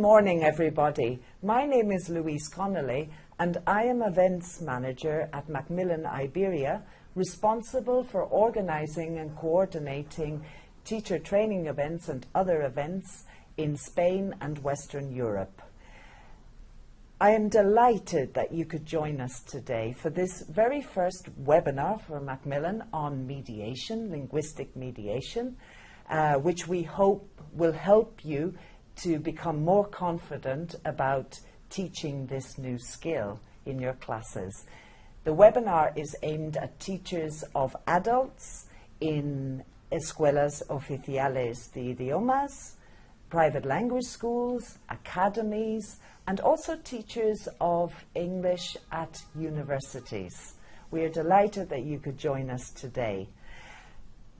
morning, everybody. My name is Louise Connolly, and I am Events Manager at Macmillan, Iberia, responsible for organising and coordinating teacher training events and other events in Spain and Western Europe. I am delighted that you could join us today for this very first webinar for Macmillan on mediation, linguistic mediation, which we hope will help you to become more confident about teaching this new skill in your classes. The webinar is aimed at teachers of adults in Escuelas Oficiales de Idiomas, private language schools, academies, and also teachers of English at universities. We are delighted that you could join us today.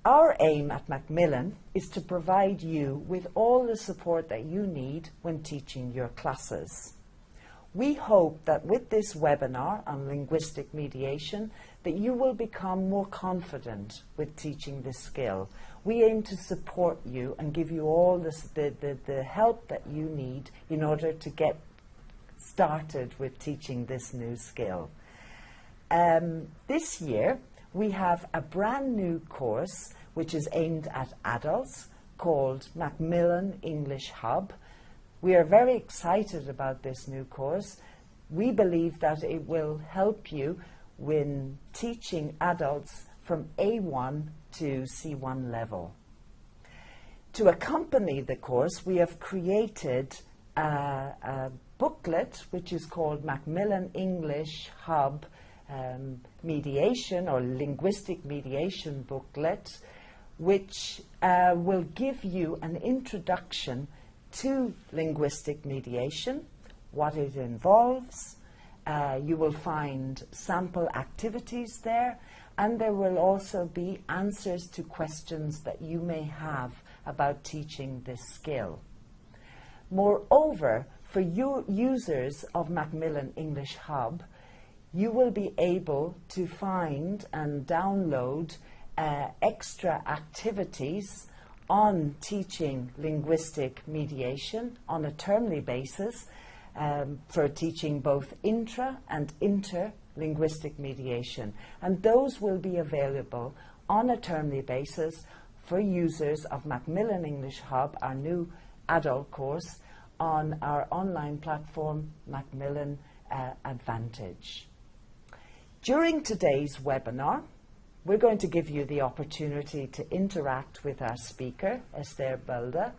Our aim at Macmillan is to provide you with all the support that you need when teaching your classes. We hope that with this webinar on linguistic mediation that you will become more confident with teaching this skill. We aim to support you and give you all the help that you need in order to get started with teaching this new skill. This year we have a brand new course which is aimed at adults called Macmillan English Hub. We are very excited about this new course. We believe that it will help you when teaching adults from A1 to C1 level. To accompany the course, we have created a booklet which is called Macmillan English Hub Mediation or Linguistic Mediation booklet, which will give you an introduction to linguistic mediation, what it involves. You will find sample activities there, and there will also be answers to questions that you may have about teaching this skill. Moreover, for you users of Macmillan English Hub, you will be able to find and download extra activities on teaching linguistic mediation on a termly basis for teaching both intra and inter-linguistic mediation. And those will be available on a termly basis for users of Macmillan English Hub, our new adult course, on our online platform, Macmillan Advantage. During today's webinar, we're going to give you the opportunity to interact with our speaker, Esther Belda.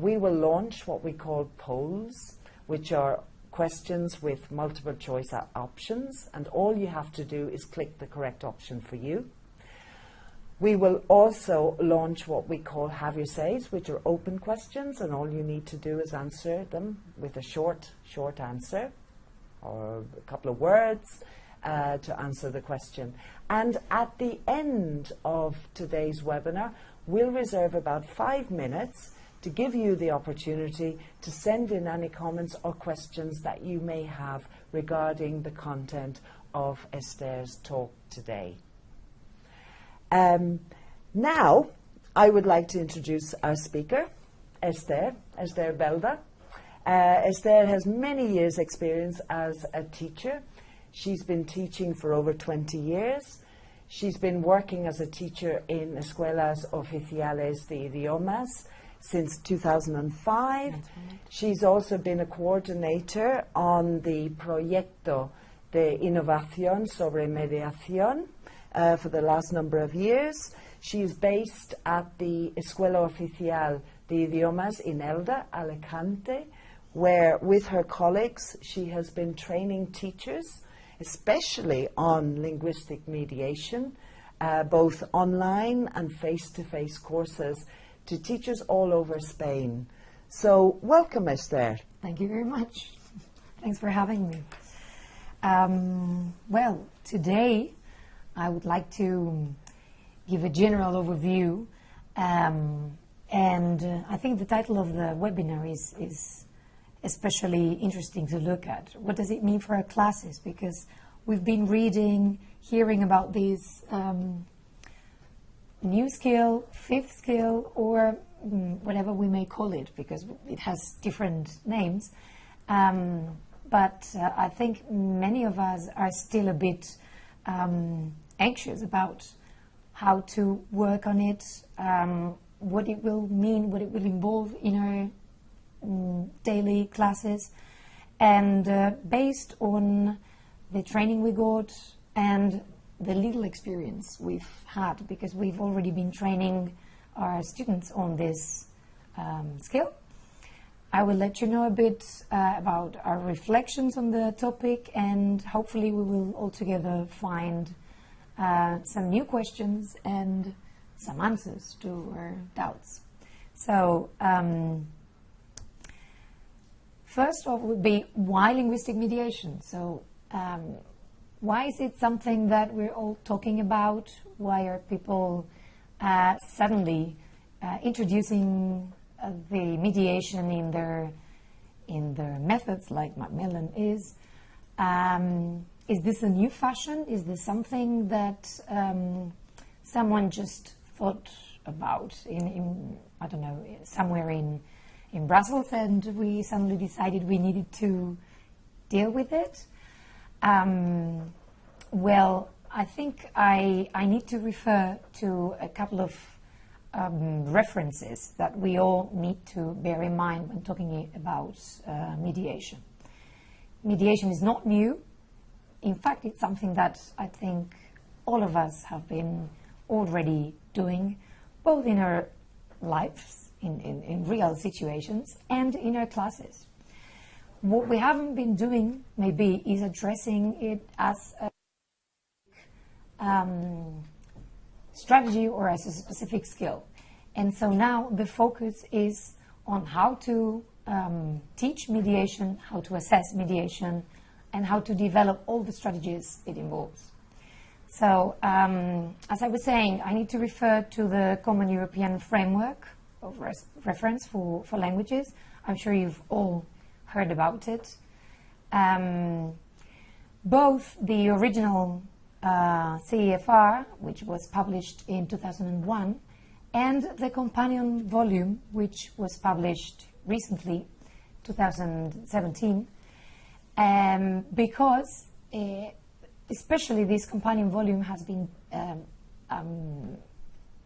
We will launch what we call polls, which are questions with multiple choice options, and all you have to do is click the correct option for you. We will also launch what we call Have You Says, which are open questions, and all you need to do is answer them with a short answer or a couple of words to answer the question. And at the end of today's webinar, we'll reserve about 5 minutes to give you the opportunity to send in any comments or questions that you may have regarding the content of Esther's talk today. Now, I would like to introduce our speaker, Esther Belda. Esther has many years' experience as a teacher. She's been teaching for over 20 years. She's been working as a teacher in Escuelas Oficiales de Idiomas since 2005. Right. She's also been a coordinator on the Proyecto de Innovación sobre Mediación for the last number of years. She is based at the Escuela Oficial de Idiomas in Elda, Alicante, where with her colleagues she has been training teachers, especially on linguistic mediation, both online and face-to-face courses to teachers all over Spain. So welcome, Esther. Thank you very much. Thanks for having me. Well, today I would like to give a general overview, and I think the title of the webinar is especially interesting to look at. What does it mean for our classes? Because we've been reading, hearing about this new skill, fifth skill, or whatever we may call it, because it has different names. But I think many of us are still a bit anxious about how to work on it, what it will mean, what it will involve in our daily classes. And based on the training we got and the little experience we've had, because we've already been training our students on this skill, I will let you know a bit about our reflections on the topic, and hopefully we will all together find some new questions and some answers to our doubts. So first off would be, why linguistic mediation? So why is it something that we're all talking about? Why are people suddenly introducing the mediation in their methods, like Macmillan is? Is this a new fashion? Is this something that someone just thought about in I don't know, somewhere in Brussels, and we suddenly decided we needed to deal with it? Well, I think I need to refer to a couple of references that we all need to bear in mind when talking about mediation. Mediation is not new. In fact, it's something that I think all of us have been already doing, both in our lives, in real situations, and in our classes. What we haven't been doing, maybe, is addressing it as a strategy or as a specific skill. And so now the focus is on how to teach mediation, how to assess mediation, and how to develop all the strategies it involves. So, as I was saying, I need to refer to the Common European Framework of Reference for Languages. I'm sure you've all heard about it. Both the original CEFR, which was published in 2001, and the companion volume, which was published recently, 2017, because especially this companion volume has been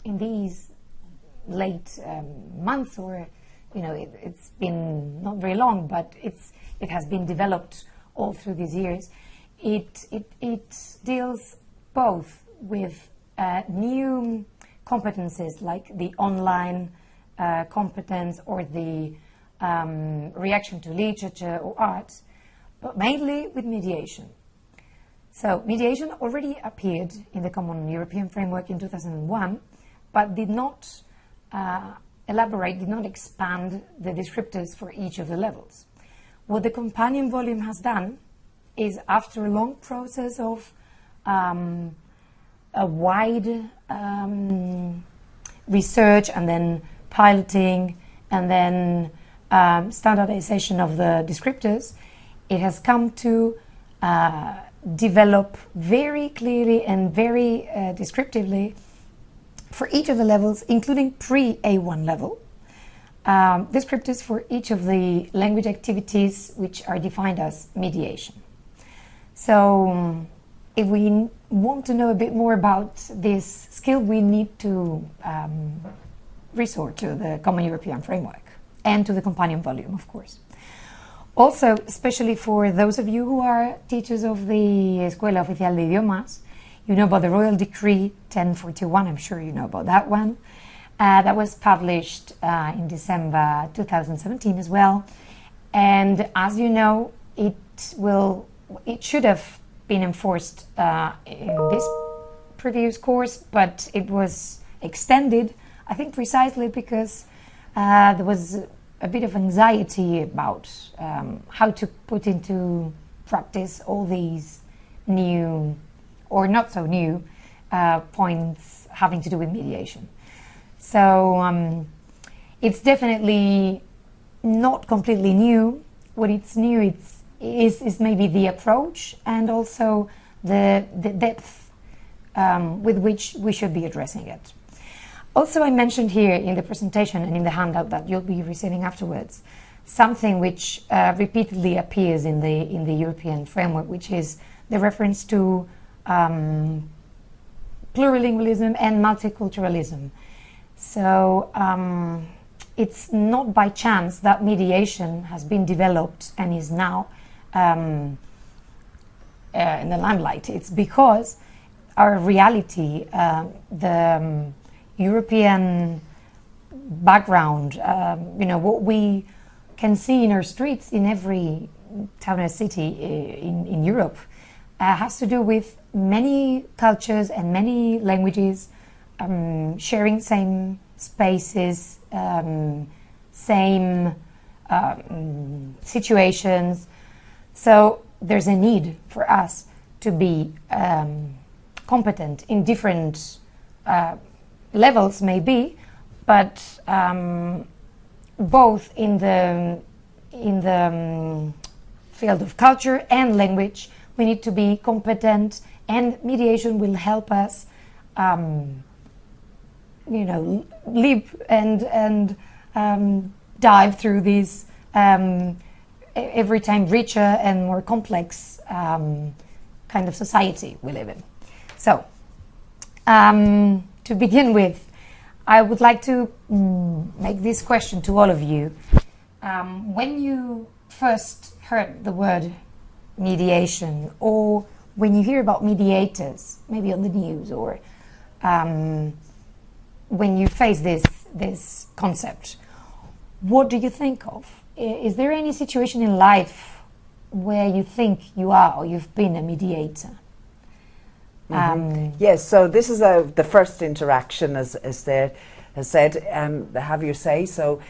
in these late months, or it's been not very long, but it has been developed all through these years. It deals both with new competencies like the online competence or the reaction to literature or art, but mainly with mediation. So mediation already appeared in the Common European Framework in 2001, but did not elaborate, did not expand the descriptors for each of the levels. What the companion volume has done is, after a long process of a wide research and then piloting and then standardization of the descriptors, it has come to develop very clearly and very descriptively for each of the levels, including pre-A1 level, descriptors for each of the language activities which are defined as mediation. So if we want to know a bit more about this skill, we need to resort to the Common European Framework and to the companion volume, of course. Also, especially for those of you who are teachers of the Escuela Oficial de Idiomas, you know about the Royal Decree 1041, I'm sure you know about that one. That was published in December 2017 as well. And as you know, it should have been enforced in this previous course, but it was extended, I think precisely because there was a bit of anxiety about how to put into practice all these new or not so new points having to do with mediation. So it's definitely not completely new. What it's new is maybe the approach and also the depth with which we should be addressing it. Also, I mentioned here in the presentation and in the handout that you'll be receiving afterwards, something which repeatedly appears in the European framework, which is the reference to plurilingualism and multiculturalism. So it's not by chance that mediation has been developed and is now in the limelight. It's because our reality, the European background, what we can see in our streets in every town and city in Europe has to do with many cultures and many languages sharing same spaces, same situations. So there's a need for us to be competent in different levels, maybe, but both in the field of culture and language, we need to be competent, and mediation will help us, live and dive through these every time richer and more complex kind of society we live in. So, to begin with, I would like to make this question to all of you. When you first heard the word mediation, or when you hear about mediators, maybe on the news, or when you face this concept, what do you think of? Is there any situation in life where you think you are or you've been a mediator? Yes, so this is the first interaction, as Esther has said, have your say. So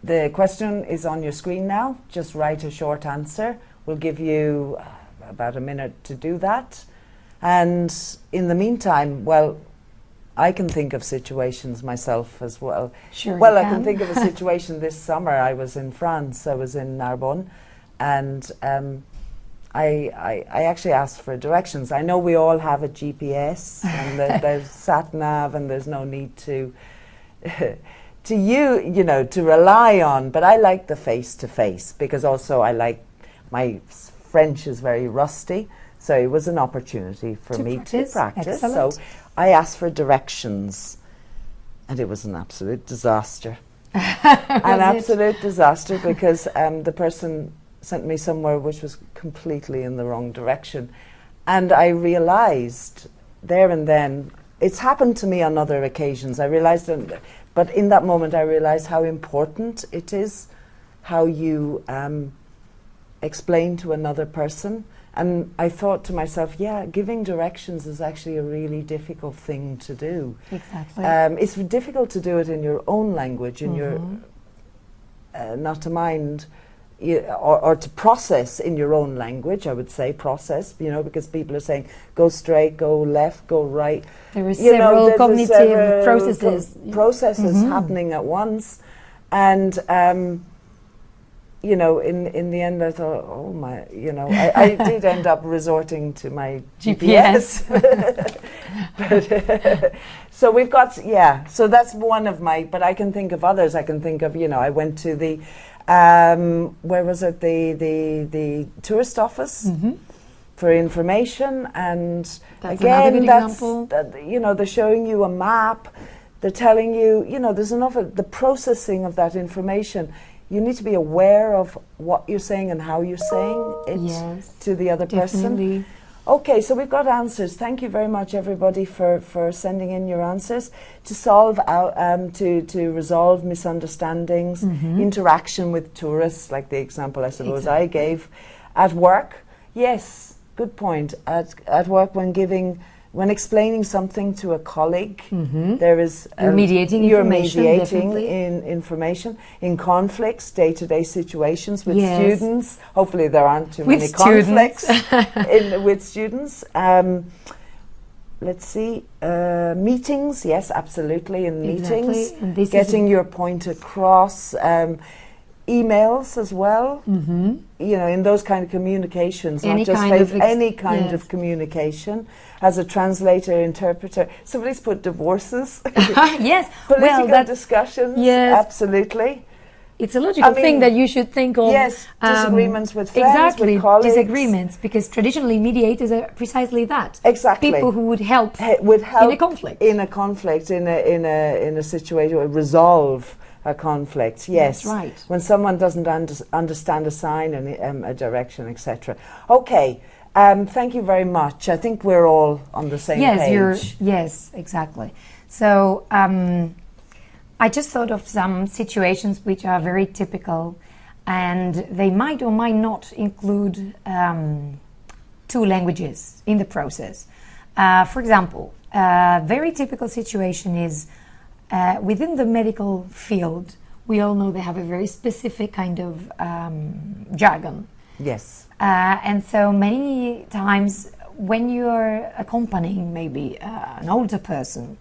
the question is on your screen now. Just write a short answer. We'll give you about a minute to do that. And in the meantime, well, I can think of situations myself as well. Sure. Well, I can think of a situation this summer. I was in France. I was in Narbonne, and I actually asked for directions. I know we all have a GPS and there's sat nav, and there's no need to to rely on. But I like the face to face, because also I like, my French is very rusty, so it was an opportunity for me to practice. Excellent. So I asked for directions, and it was an absolute disaster. An absolute disaster, because the person sent me somewhere which was completely in the wrong direction. And I realized there and then, it's happened to me on other occasions, I realized, but in that moment I realized how important it is how you explain to another person. And I thought to myself, yeah, giving directions is actually a really difficult thing to do. Exactly. It's difficult to do it in your own language, in your, not to mind, or to process in your own language, I would say, process, because people are saying, go straight, go left, go right. There are several cognitive processes happening at once. And, in the end I thought, oh my, I did end up resorting to my GPS. So we've got, so that's one of my, but I can think of others. I can think of, I went to the, where was it, the tourist office for information, and that's again, they're showing you a map, they're telling you, there's enough of the processing of that information. You need to be aware of what you're saying and how you're saying it to the other person. Okay, so we've got answers. Thank you very much, everybody, for sending in your answers. To solve out, to resolve misunderstandings, interaction with tourists, like the example I suppose I gave. At work, yes, good point. At work, when explaining something to a colleague, there is you're mediating information in conflicts, day-to-day situations with students. Hopefully, there aren't too many conflicts with students. Let's see, meetings. Yes, absolutely, in meetings, And this getting your point across. emails as well. Mm-hmm. You know, in those kind of communications, Any not just kind of any kind yes. of communication. As a translator, interpreter, somebody's put divorces. Yes, Political well, discussions. yes. Absolutely. It's a logical thing that you should think of. Yes, disagreements with friends, exactly, with colleagues. Disagreements, because traditionally mediators are precisely that. Exactly. People who would help, in a conflict. In a conflict, in a situation, or resolve a conflict. Yes. That's right. When someone doesn't understand a sign and a direction, etc. Okay. Thank you very much. I think we're all on the same page. Yes, exactly. So I just thought of some situations which are very typical, and they might or might not include two languages in the process. For example, a very typical situation is within the medical field, we all know they have a very specific kind of jargon. Yes. And so many times when you're accompanying maybe an older person,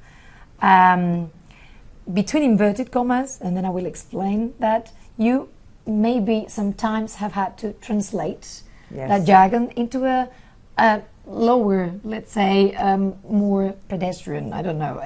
between inverted commas, and then I will explain that, you maybe sometimes have had to translate that jargon into a lower, let's say, more pedestrian, I don't know.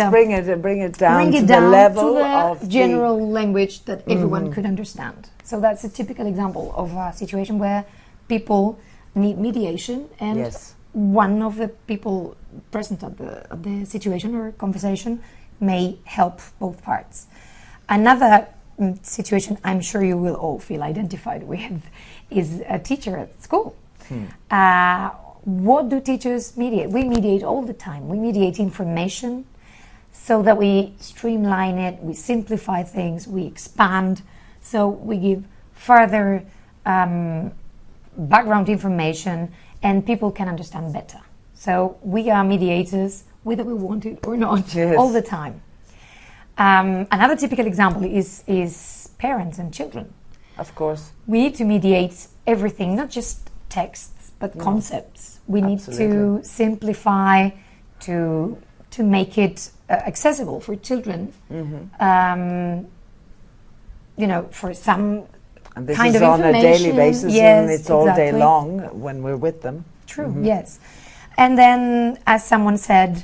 Bring it down to the level of general language that everyone could understand. So that's a typical example of a situation where people need mediation, and one of the people present at the situation or conversation may help both parts. Another situation I'm sure you will all feel identified with is a teacher at school. What do teachers mediate? We mediate all the time. We mediate information so that we streamline it, we simplify things, we expand, so we give further background information and people can understand better. So we are mediators, whether we want it or not, all the time. Another typical example is parents and children. Of course. We need to mediate everything, not just texts, but concepts. We need to simplify, to make it accessible for children. You know, for some and this kind is of on a daily basis, and it's all day exactly. long when we're with them. True, yes. And then, as someone said,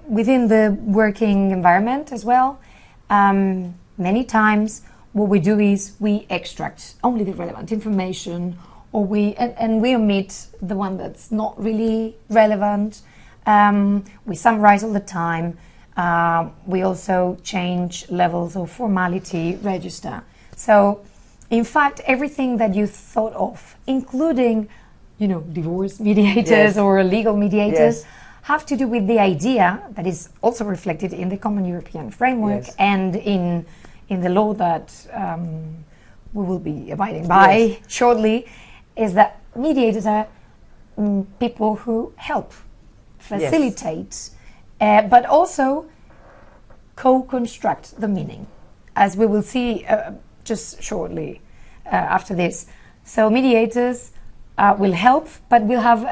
within the working environment as well, many times what we do is we extract only the relevant information, or we omit the one that's not really relevant. We summarize all the time. We also change levels of formality register. So, in fact, everything that you thought of, including, you know, divorce mediators or legal mediators, have to do with the idea that is also reflected in the Common European Framework and in the law that we will be abiding by shortly, is that mediators are people who help, facilitate, but also co-construct the meaning, as we will see just shortly after this. So mediators will help, but will have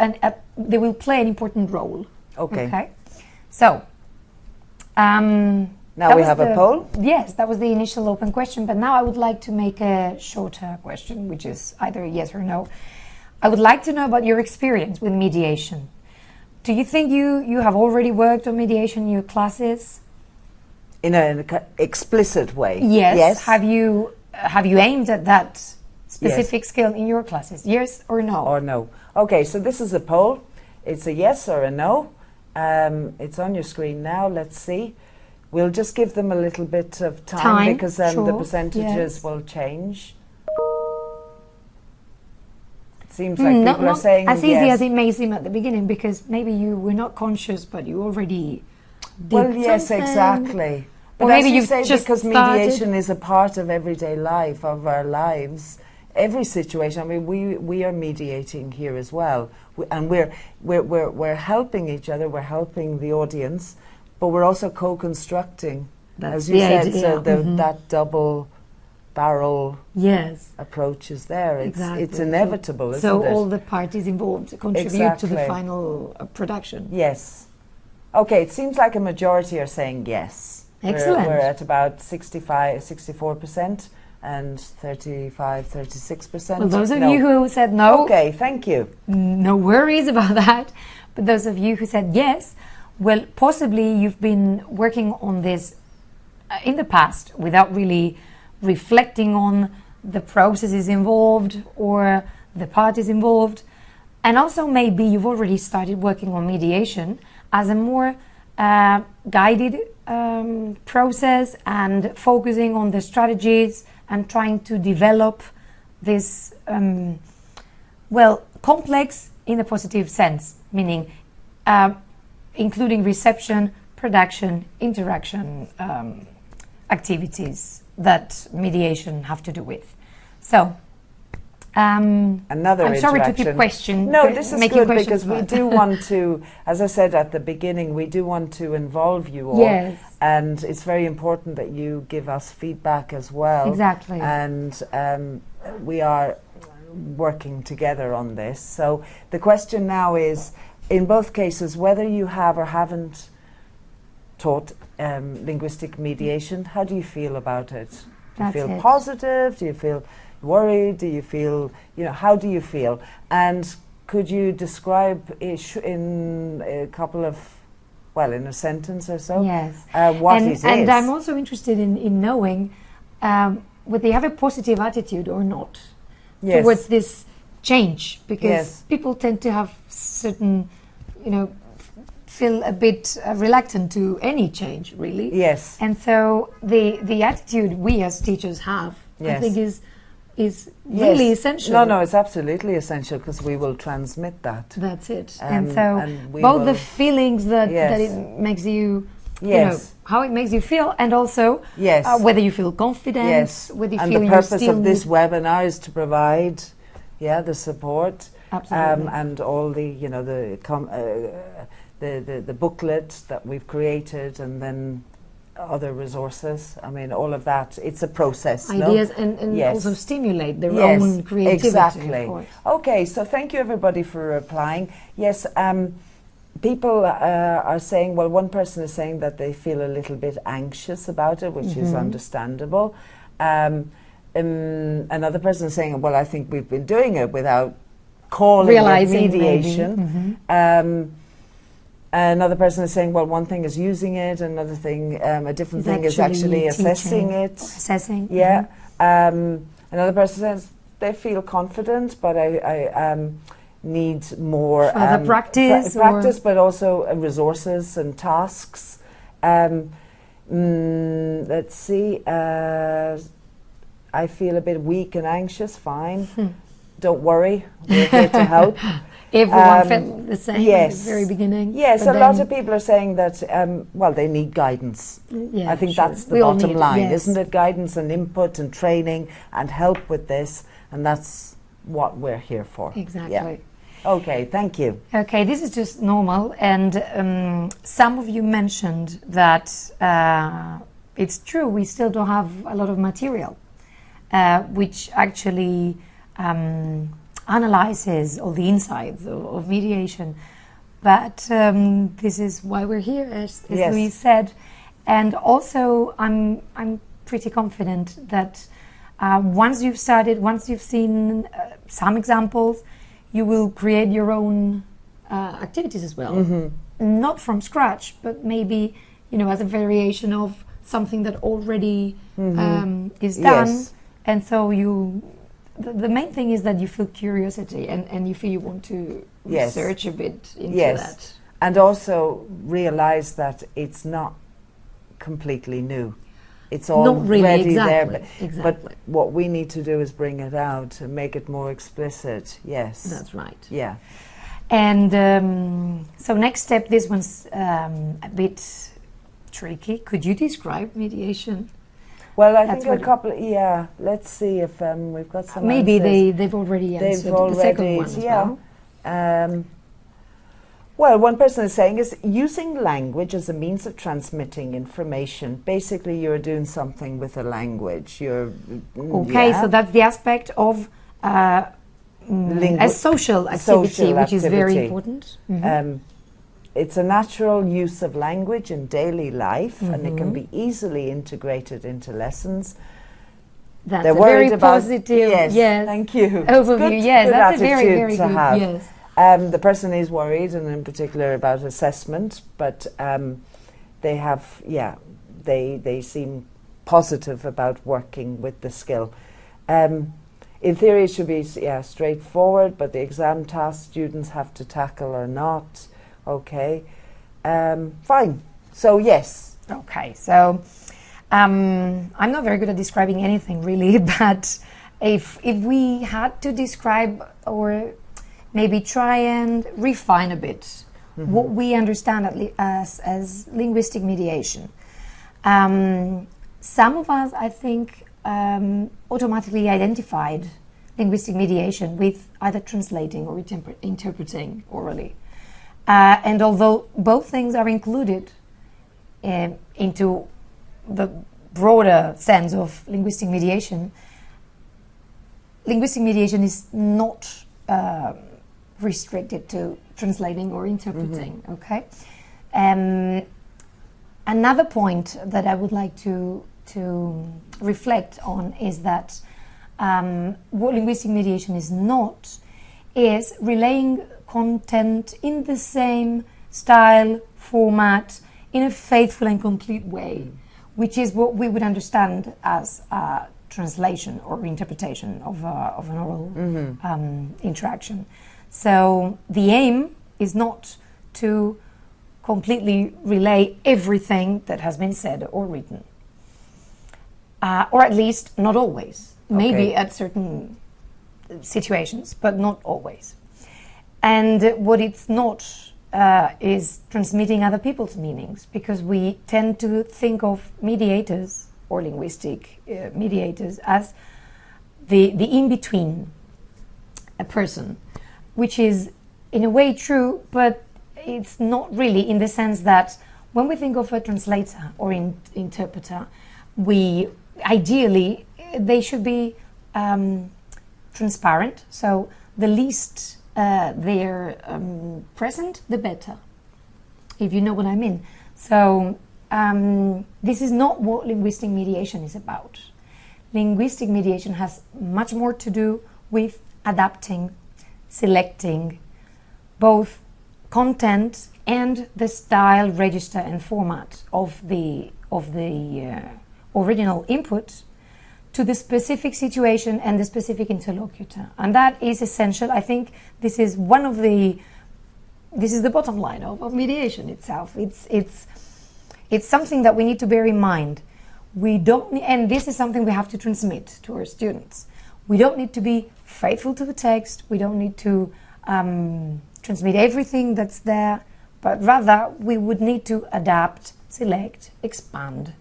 they will play an important role. Okay. So now we have a poll. Yes, that was the initial open question, but now I would like to make a shorter question, which is either yes or no. I would like to know about your experience with mediation. Do you think you have already worked on mediation in your classes? In an explicit way? Yes. Have you aimed at that specific skill in your classes? Yes or no? Or no. Okay, so this is a poll. It's a yes or a no. It's on your screen now. Let's see. We'll just give them a little bit of time because the percentages will change. It seems like people are saying as easy yes. as it may seem at the beginning, because maybe you were not conscious, but you already did yes, something. Exactly. But Or maybe as you you've say, just because started. mediation is a part of everyday life, of our lives, every situation. I mean, we are mediating here as well, and we're helping each other. We're helping the audience, but we're also co-constructing, as you said. Idea. So that double barrel approach is there. It's inevitable, isn't it? So all the parties involved contribute to the final production. Yes. Okay. It seems like a majority are saying yes. Excellent. We're at about 64% and 35, 36%. Well, those of no. you who said no, Okay, thank you. no worries about that. But those of you who said yes, well, possibly you've been working on this in the past without really reflecting on the processes involved or the parties involved. And also maybe you've already started working on mediation as a more guided process and focusing on the strategies and trying to develop this, well, complex in a positive sense, meaning including reception, production, interaction activities that mediation have to do with. So, another I'm sorry to interaction. keep question. No, this is making good questions, because we but- do want to, as I said at the beginning, we do want to involve you all. Yes. And it's very important that you give us feedback as well. Exactly. And we are working together on this. So the question now is, in both cases, whether you have or haven't taught linguistic mediation, how do you feel about it? Do you That's feel it. positive? Do you feel worried? Do you feel, how do you feel? And could you describe in a couple of, well, in a sentence or so, Yes. what and, it and is? I'm also interested in knowing whether they have a positive attitude or not Yes. towards this change, because Yes. people tend to have certain, feel a bit reluctant to any change, really. Yes. And so the attitude we as teachers have, I Yes. think, is really Yes. essential. No, it's absolutely essential because we will transmit that. That's it. And so and we both the will- feelings that Yes. it makes you, Yes. how it makes you feel, and also Yes. whether you feel confident, Yes. whether you And feel the you purpose still of this need- webinar is to provide, the support, Absolutely. and all the, the booklet that we've created, and then other resources. I mean, all of that. It's a process. no? ideas and Yes. also stimulate their Yes, own creativity. exactly. Of course. Okay, so thank you everybody for replying. Yes, people are saying, well, one person is saying that they feel a little bit anxious about it, which is understandable. Another person is saying, well, I think we've been doing it without calling it Realizing maybe. mediation. Another person is saying, well, one thing is using it, another thing, a different Is thing is actually actually assessing teaching. it. Assessing. Yeah. Another person says they feel confident, but I need more Further practice or- practice, but also resources and tasks. Let's see. I feel a bit weak and anxious. Fine. Don't worry. We're here to help. Everyone felt the same at yes. the very beginning. Yes, but a lot then- of people are saying that, well, they need guidance. Yeah, I think sure. that's the We all bottom need it, line, yes. isn't it? Guidance and input and training and help with this, and that's what we're here for. Exactly. Yeah. Okay, thank you. Okay, this is just normal, and some of you mentioned that it's true, we still don't have a lot of material, which actually analyzes all the insides of mediation. But this is why we're here, as Yes. Louise said. And also, I'm pretty confident that once you've started, once you've seen some examples, you will create your own activities as well. Not from scratch, but maybe, as a variation of something that already is done. Yes. And so the main thing is that you feel curiosity and you feel you want to Yes. research a bit into Yes. that. And also realize that it's not completely new. It's Not really, already exactly, there. exactly. But what we need to do is bring it out and make it more explicit. Yes. That's right. Yeah. And so next step, this one's a bit tricky. Could you describe mediation? Well, I That's think a what- couple. Yeah. Let's see if we've got some. Maybe answers. they've already answered They've the second already. one as Yeah. well. Well, one person is saying is using language as a means of transmitting information. Basically, you're doing something with a language. You're Okay, yeah. so that's the aspect of a social activity, Social which is very activity. important. It's a natural use of language in daily life, and it can be easily integrated into lessons. That's They're a worried very about, positive, yes, thank you. overview. Good, Yes, good that's a very, attitude very to good. have. Yes. The person is worried, and in particular about assessment, but they have, they seem positive about working with the skill. In theory, it should be straightforward, but the exam tasks students have to tackle are not. Okay, fine. So yes. Okay, so I'm not very good at describing anything really, but if we had to describe or maybe try and refine a bit what we understand as linguistic mediation, some of us, I think, automatically identified linguistic mediation with either translating or interpreting orally. And although both things are included into the broader sense of linguistic mediation is not restricted to translating or interpreting, okay? Another point that I would like to reflect on is that what linguistic mediation is not is relaying content in the same style, format, in a faithful and complete way, which is what we would understand as translation or interpretation of an oral interaction. So the aim is not to completely relay everything that has been said or written. Or at least not always. Maybe at certain situations, but not always. And what it's not is transmitting other people's meanings, because we tend to think of mediators or linguistic mediators as the in-between a person, which is in a way true, but it's not really, in the sense that when we think of a translator or interpreter, ideally they should be transparent, so the least they're present, the better, if you know what I mean. So this is not what linguistic mediation is about. Linguistic mediation has much more to do with adapting, selecting both content and the style, register and format of the original input to the specific situation and the specific interlocutor. And that is essential. I think this is the bottom line of mediation itself. It's something that we need to bear in mind. And this is something we have to transmit to our students. We don't need to be faithful to the text. We don't need to transmit everything that's there, but rather we would need to adapt, select, expand,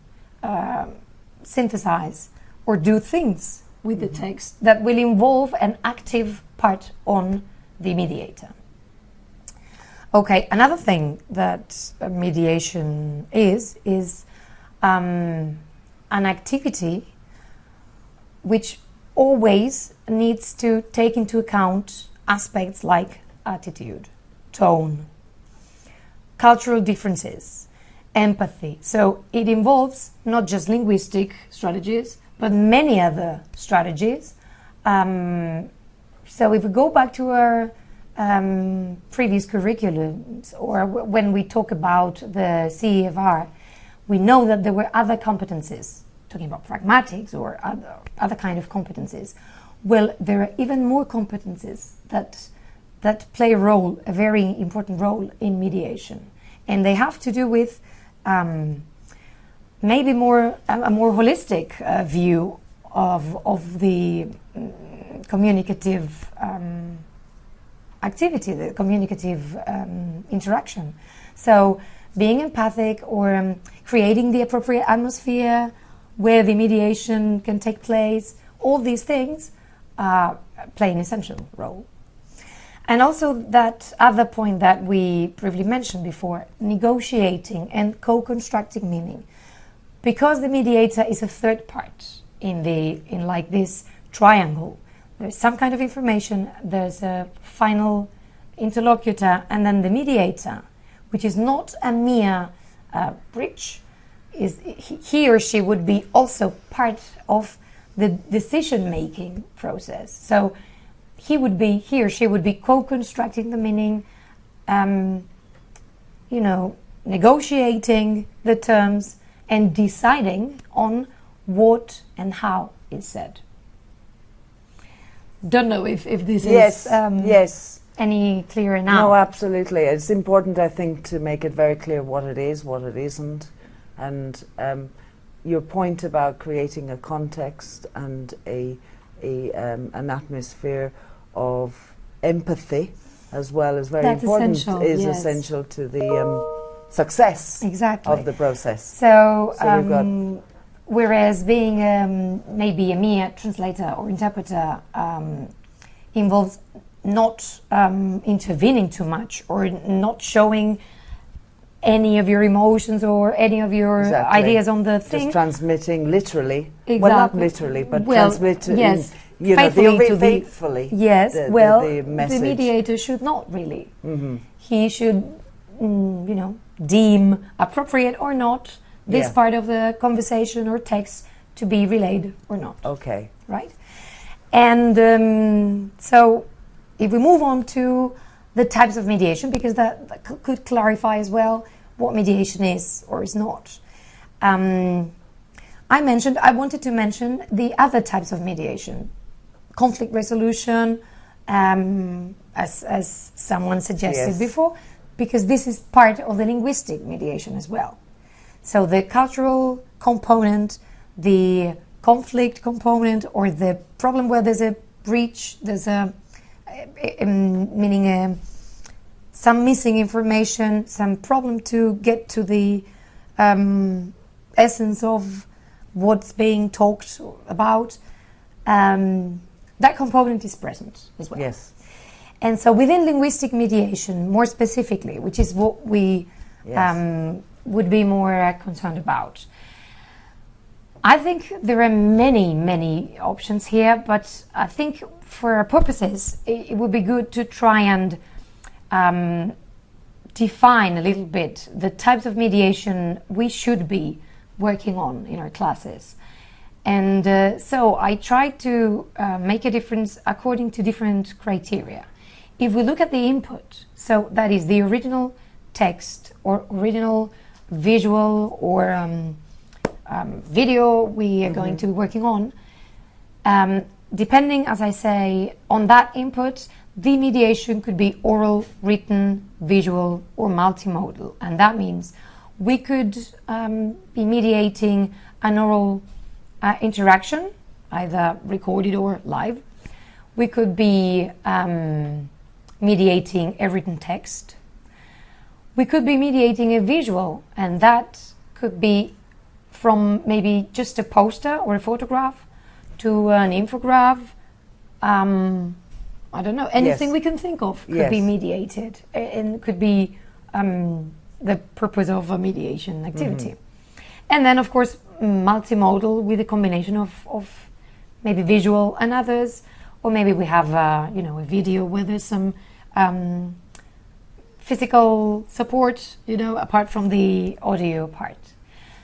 synthesize, or do things with the text that will involve an active part on the mediator. Okay, another thing that mediation is an activity which always needs to take into account aspects like attitude, tone, cultural differences, empathy. So it involves not just linguistic strategies, but many other strategies. So if we go back to our previous curriculums, or when we talk about the CEFR, we know that there were other competencies, talking about pragmatics or other kind of competencies. Well, there are even more competencies that play a very important role in mediation. And they have to do with maybe a more holistic view of the communicative activity, the communicative interaction. So being empathic or creating the appropriate atmosphere where the mediation can take place, all these things play an essential role. And also that other point that we briefly mentioned before, negotiating and co-constructing meaning. Because the mediator is a third part in like this triangle, there's some kind of information, there's a final interlocutor, and then the mediator, which is not a mere bridge, he or she would be also part of the decision-making process. So he or she would be co-constructing the meaning, negotiating the terms and deciding on what and how is said. Don't know if this is any clearer now. No, absolutely. It's important, I think, to make it very clear what it is, what it isn't, and your point about creating a context and an atmosphere of empathy, as well as very important, is essential to the success of the process. So we've got whereas being maybe a mere translator or interpreter involves not intervening too much or not showing any of your emotions or any of your ideas on the thing. Just transmitting literally. Exactly. Well, not literally, but transmitting faithfully. Yes, the message. The mediator should not really. He should, deem appropriate or not this part of the conversation or text to be relayed or not. Okay. Right? And so if we move on to the types of mediation, because that could clarify as well what mediation is or is not. I wanted to mention the other types of mediation. Conflict resolution, as someone suggested before, because this is part of the linguistic mediation as well. So the cultural component, the conflict component, or the problem where there's a breach, there's meaning some missing information, some problem to get to the essence of what's being talked about, that component is present as well. Yes. And so within linguistic mediation, more specifically, which is what we would be more concerned about, I think there are many, many options here, but I think for our purposes, it would be good to try and define a little bit the types of mediation we should be working on in our classes. And so I try to make a difference according to different criteria. If we look at the input, so that is the original text or original visual or video we are going to be working on, depending, as I say, on that input, the mediation could be oral, written, visual, or multimodal. And that means we could be mediating an oral interaction, either recorded or live. We could be mediating a written text. We could be mediating a visual, and that could be from maybe just a poster or a photograph to an infograph. I don't know, anything we can think of could be mediated and could be the purpose of a mediation activity. And then, of course, multimodal with a combination of maybe visual and others, or maybe we have a video where there's some physical support, apart from the audio part.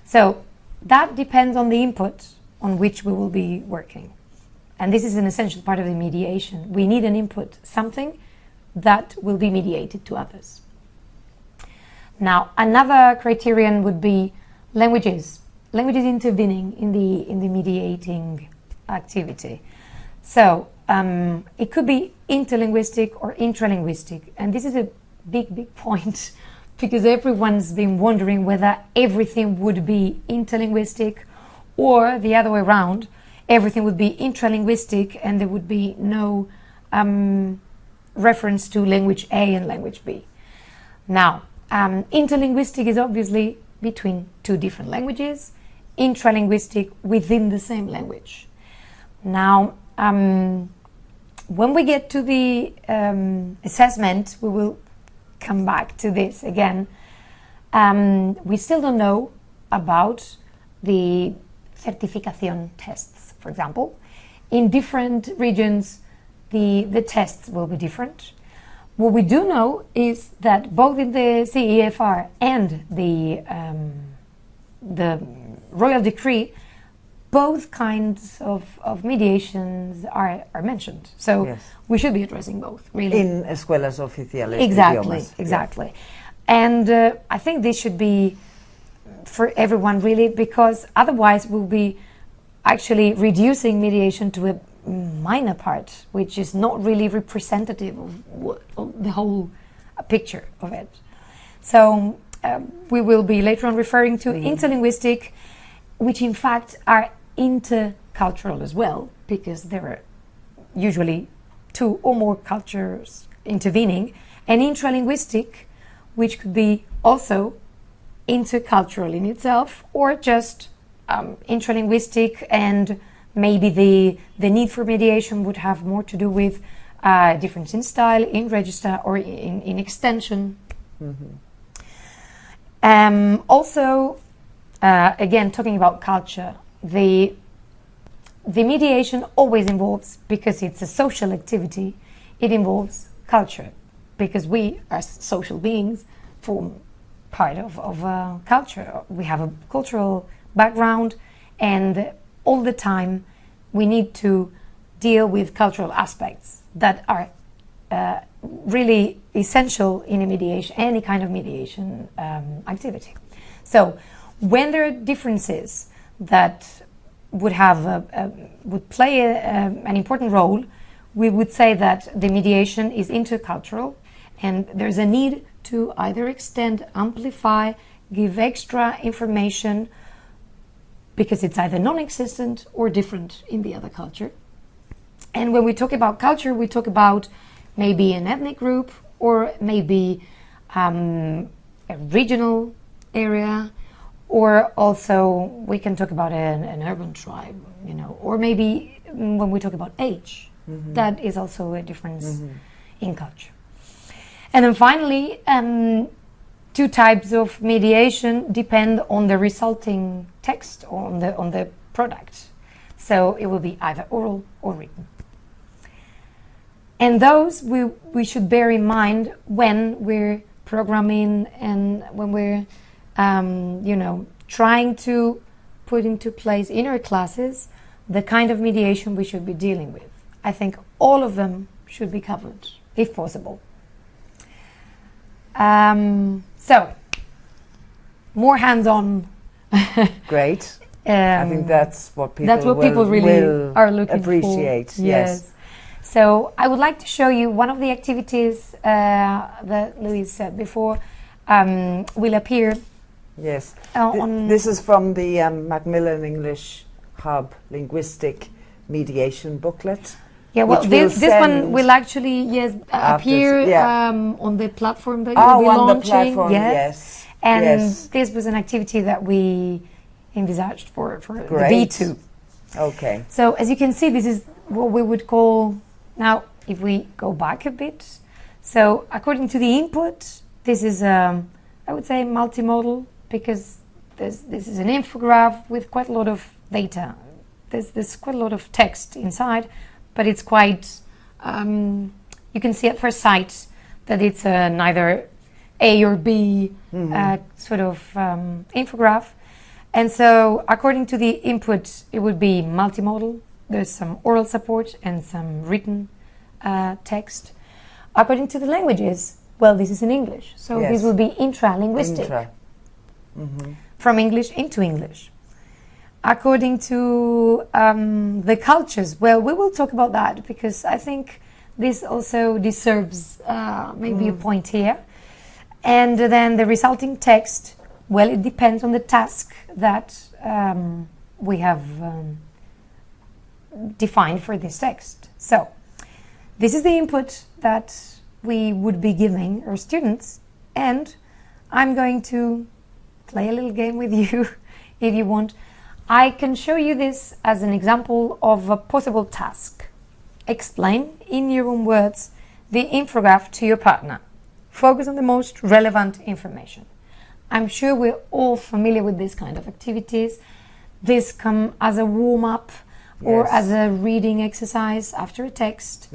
So that depends on the input on which we will be working. And this is an essential part of the mediation. We need an input, something that will be mediated to others. Now, another criterion would be languages intervening in the mediating activity. So it could be interlinguistic or intralinguistic, and this is a big point because everyone's been wondering whether everything would be interlinguistic or the other way around, everything would be intralinguistic and there would be no reference to language A and language B. Now, interlinguistic is obviously between two different languages, intralinguistic within the same language. Now, when we get to the assessment, we will come back to this again. We still don't know about the certification tests, for example. In different regions, the tests will be different. What we do know is that both in the CEFR and the Royal Decree, both kinds of mediations are mentioned. So Yes. we should be addressing both, really. In Escuelas Oficiales de Exactly, Idiomas. exactly. And I think this should be for everyone, really, because otherwise we'll be actually reducing mediation to a minor part, which is not really representative of the whole picture of it. So we will be later on referring to interlinguistic, which in fact are intercultural as well, because there are usually two or more cultures intervening, and intralinguistic, which could be also intercultural in itself, or just intralinguistic, and maybe the need for mediation would have more to do with difference in style, in register, or in extension. Also, again, talking about culture, the mediation always involves, because it's a social activity, it involves culture, because we as social beings form part of culture. We have a cultural background, and all the time we need to deal with cultural aspects that are really essential in a mediation, any kind of mediation activity. So when there are differences that would have would play an important role, we would say that the mediation is intercultural, and there's a need to either extend, amplify, give extra information, because it's either non-existent or different in the other culture. And when we talk about culture, we talk about maybe an ethnic group, or maybe a regional area, or also we can talk about an urban tribe, you know, or maybe when we talk about age, that is also a difference in culture. And then finally, two types of mediation depend on the resulting text, or on the product. So it will be either oral or written. And those we should bear in mind when we're programming and when we're trying to put into place in our classes the kind of mediation we should be dealing with. I think all of them should be covered, if possible. So, more hands-on. Great. I think that's what people really are looking appreciate. For. Yes. So I would like to show you one of the activities that Louise said before will appear. Yes. On this is from the Macmillan English Hub Linguistic Mediation booklet. Yeah, well, this one will actually appear on the platform that you will be launching. On the platform, yes. And this was an activity that we envisaged for the B2. Okay. So as you can see, this is what we would call, now if we go back a bit, so according to the input, this is I would say multimodal, because this is an infograph with quite a lot of data. There's quite a lot of text inside, but it's quite, you can see at first sight that it's neither A or B sort of infograph. And so according to the input, it would be multimodal. There's some oral support and some written text. According to the languages, well, this is in English. So this will be intra-linguistic. From English into English. According to the cultures, well, we will talk about that, because I think this also deserves maybe a point here. And then the resulting text, well, it depends on the task that we have defined for this text. So this is the input that we would be giving our students, and I'm going to play a little game with you if you want. I can show you this as an example of a possible task. Explain in your own words the infograph to your partner. Focus on the most relevant information. I'm sure we're all familiar with this kind of activities. This come as a warm-up or as a reading exercise after a text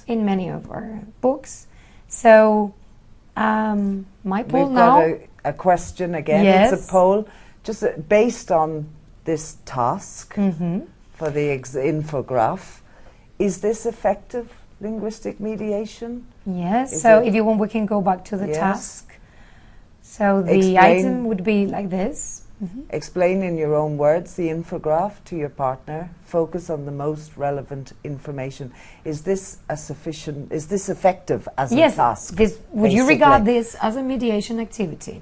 in many of our books. So my poll now... We've got a question again. It's a poll just based on this task for the infograph. Is this effective linguistic mediation? Yes, Is so it- if you want, we can go back to the Yes. task. So the Explain- item would be like this. Explain in your own words the infograph to your partner. Focus on the most relevant information. Is this effective as a task? Would you basically? regard this as a mediation activity?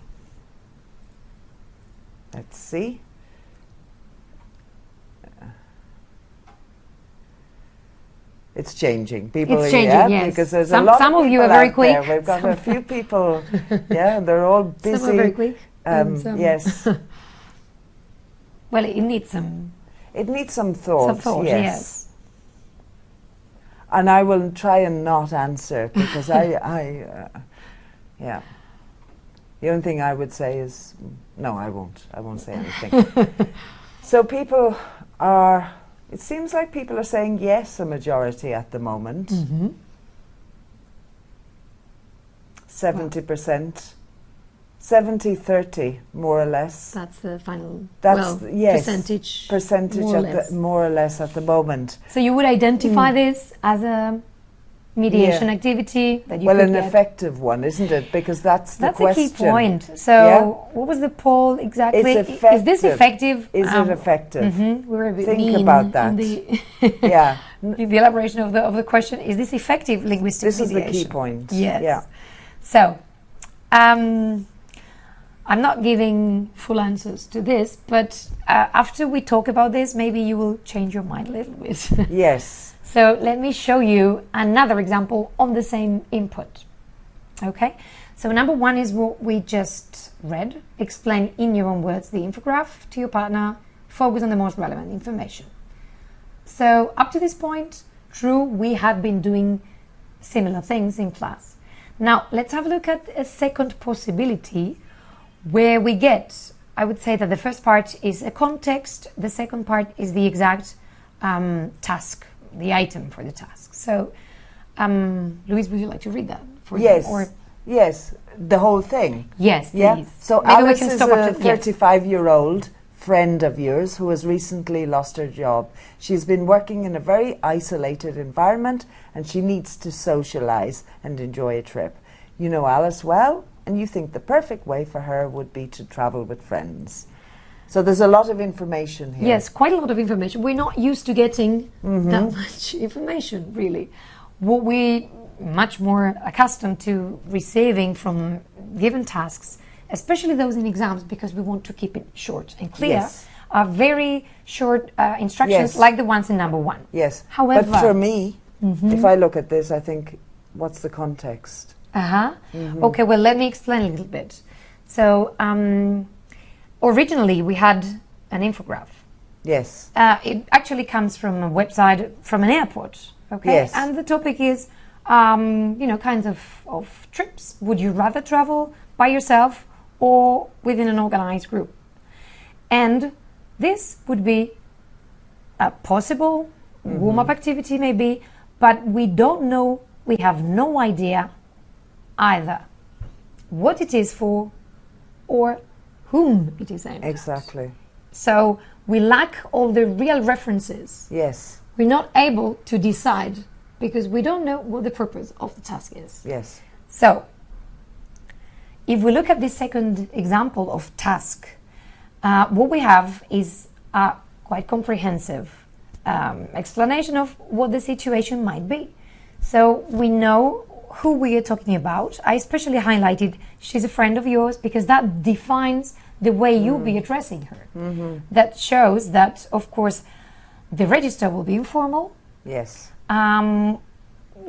Let's see. It's changing. People It's are, changing, yeah, yes. because there's Some- a lot some of of you people are very out there. quick. We've got a few people, yeah, they're all busy. Some are very quick. and some- Yes, Well, it needs some it needs some thought. thought, yes. And I will try and not answer because yeah. The only thing I would say is, no, I won't. I won't say anything. So people are, it seems like people are saying yes, a majority at the moment. 70%, 70-30, more or less. That's the final That's yes, percentage more or less. more or less at the moment. So you would identify this as a mediation activity that you Well, could an get. effective one, isn't it? Because that's the That's question. a key point. So Yeah? what was the poll exactly? It's Is this effective? Is it effective? We were a bit Think mean about that. in the, Yeah. in the elaboration of the question. Is this effective linguistic This is mediation? the key point. Yes. Yeah. So, I'm not giving full answers to this, but after we talk about this, maybe you will change your mind a little bit. Yes. So let me show you another example on the same input. Okay, so number one is what we just read. Explain in your own words the infograph to your partner. Focus on the most relevant information. So up to this point, true, we had been doing similar things in class. Now let's have a look at a second possibility where we get, I would say that the first part is a context, the second part is the exact task, the item for the task. So, Louise, would you like to read that for Yes. them? Or Yes. The whole thing. yes, please. Yeah. So Maybe we Alice can is stop a after- yes. 35-year-old friend of yours who has recently lost her job. She's been working in a very isolated environment and she needs to socialize and enjoy a trip. You know Alice well, and you think the perfect way for her would be to travel with friends. So there's a lot of information here. Yes, quite a lot of information. We're not used to getting that much information, really. What we much more accustomed to receiving from given tasks, especially those in exams, because we want to keep it short and clear, Yes. are very short instructions Yes. like the ones in number one. Yes. However- but for me, if I look at this, I think, what's the context? Okay, well, let me explain a little bit. So, originally we had an infograph. Yes. It actually comes from a website from an airport. Okay, Yes. and the topic is, kinds of trips. Would you rather travel by yourself or within an organized group? And this would be a possible warm-up activity, maybe, but we don't know. We have no idea either what it is for or whom it is aimed at. Exactly. So we lack all the real references. Yes. We're not able to decide because we don't know what the purpose of the task is. Yes. So if we look at the second example of task, what we have is a quite comprehensive explanation of what the situation might be. So we know who we are talking about. I especially highlighted she's a friend of yours because that defines the way you'll be addressing her. That shows that, of course, the register will be informal. Yes.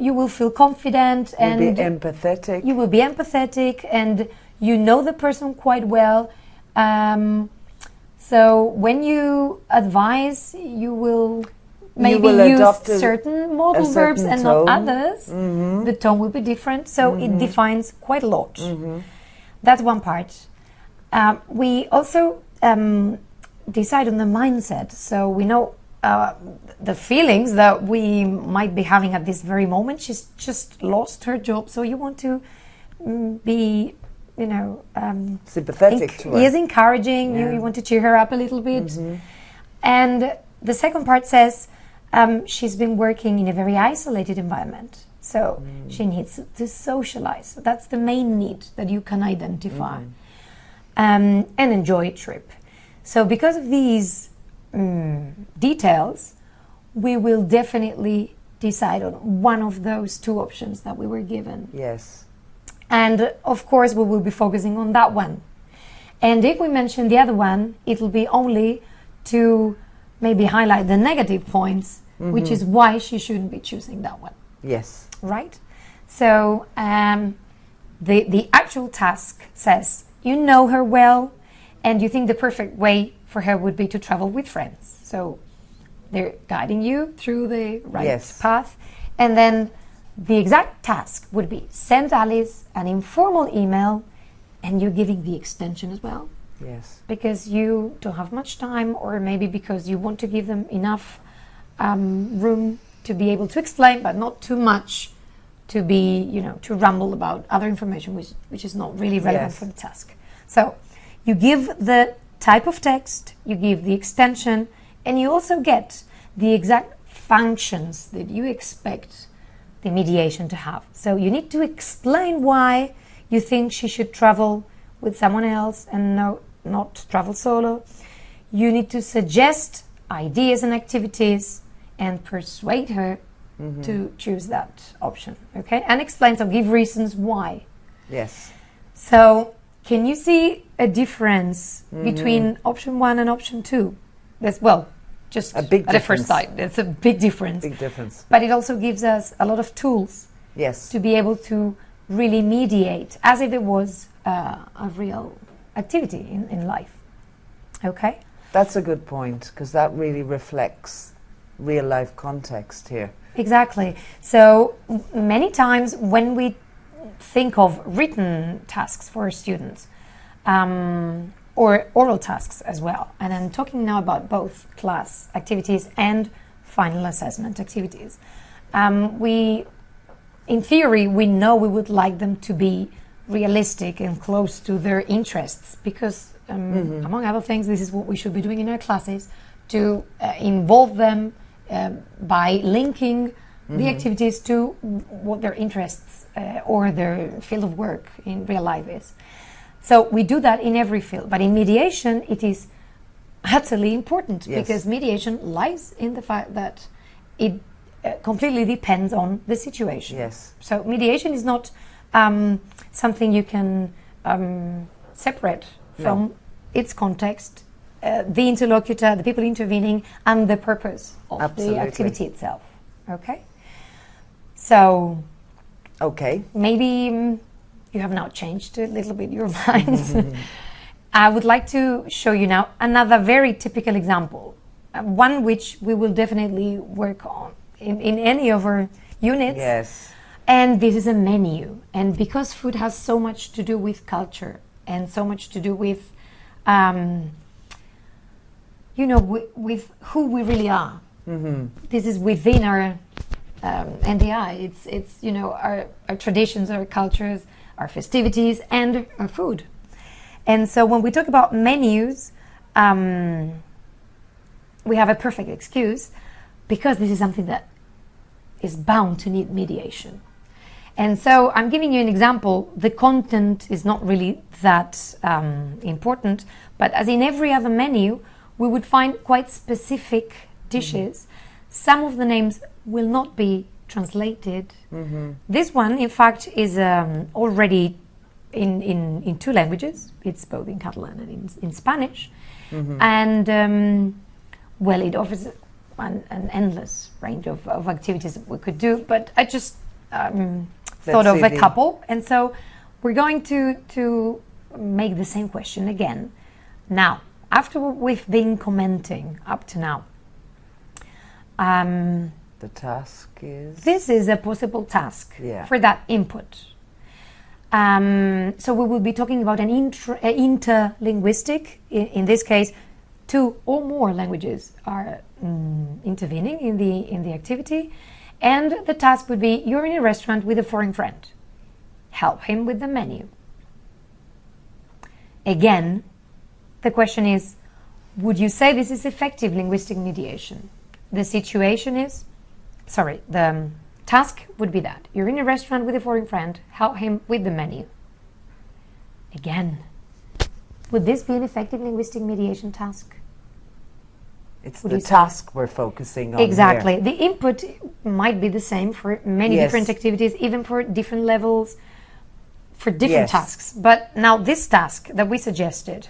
You will feel confident and Be empathetic. you will be empathetic and you know the person quite well. So when you advise, you will maybe will use adopt certain modal a verbs certain and tone. not others. The tone will be different, so it defines quite a lot. That's one part. We also decide on the mindset, so we know the feelings that we might be having at this very moment. She's just lost her job, so you want to be, Sympathetic to her. Yes, encouraging. You want to cheer her up a little bit. And the second part says she's been working in a very isolated environment. So she needs to socialize. That's the main need that you can identify. And enjoy a trip. So because of these details, we will definitely decide on one of those two options that we were given. Yes. And of course, we will be focusing on that one. And if we mention the other one, it will be only to maybe highlight the negative points, which is why she shouldn't be choosing that one. Yes. Right? So the actual task says, you know her well, and you think the perfect way for her would be to travel with friends. So they're guiding you through the right path. And then the exact task would be send Alice an informal email, and you're giving the extension as well. Yes. Because you don't have much time, or maybe because you want to give them enough room to be able to explain, but not too much to be, to ramble about other information which is not really relevant for the task. So you give the type of text, you give the extension, and you also get the exact functions that you expect the mediation to have. So you need to explain why you think she should travel with someone else and not travel solo. You need to suggest ideas and activities and persuade her to choose that option, okay? And explain, so give reasons why. Yes. So can you see a difference between option 1 and option 2? That's, just a big at the first sight, it's a big difference. Big difference. But it also gives us a lot of tools to be able to really mediate as if it was a real activity in life. Okay? That's a good point, because that really reflects real life context here. Exactly. So many times when we think of written tasks for students, or oral tasks as well, and I'm talking now about both class activities and final assessment activities, in theory, we know we would like them to be realistic and close to their interests, because among other things, this is what we should be doing in our classes, to involve them by linking the activities to what their interests or their field of work in real life is. So we do that in every field, but in mediation it is utterly important, because mediation lies in the fact that it completely depends on the situation. Yes. So mediation is not something you can separate from its context, the interlocutor, the people intervening, and the purpose of the activity itself. Okay? So maybe you have now changed a little bit your mind. I would like to show you now another very typical example, one which we will definitely work on in any of our units. Yes. And this is a menu. And because food has so much to do with culture and so much to do with, with who we really are. This is within our NDI. It's our traditions, our cultures, our festivities, and our food. And so when we talk about menus, we have a perfect excuse, because this is something that is bound to need mediation. And so I'm giving you an example. The content is not really that important, but as in every other menu, we would find quite specific dishes. Some of the names will not be translated. This one, in fact, is already in two languages. It's both in Catalan and in Spanish. And, it offers an endless range of activities that we could do, but I just thought of a couple. And so we're going to make the same question again. Now, after what we've been commenting up to now, the task is? This is a possible task for that input. So we will be talking about an inter-linguistic. In this case, 2 or more languages are intervening in the activity. And the task would be, you're in a restaurant with a foreign friend. Help him with the menu. Again, the question is, would you say this is effective linguistic mediation? The situation is, the task would be that. You're in a restaurant with a foreign friend, help him with the menu. Again, would this be an effective linguistic mediation task? It's the task we're focusing on. Exactly. Here. The input might be the same for many different activities, even for different levels, for different tasks. But now this task that we suggested,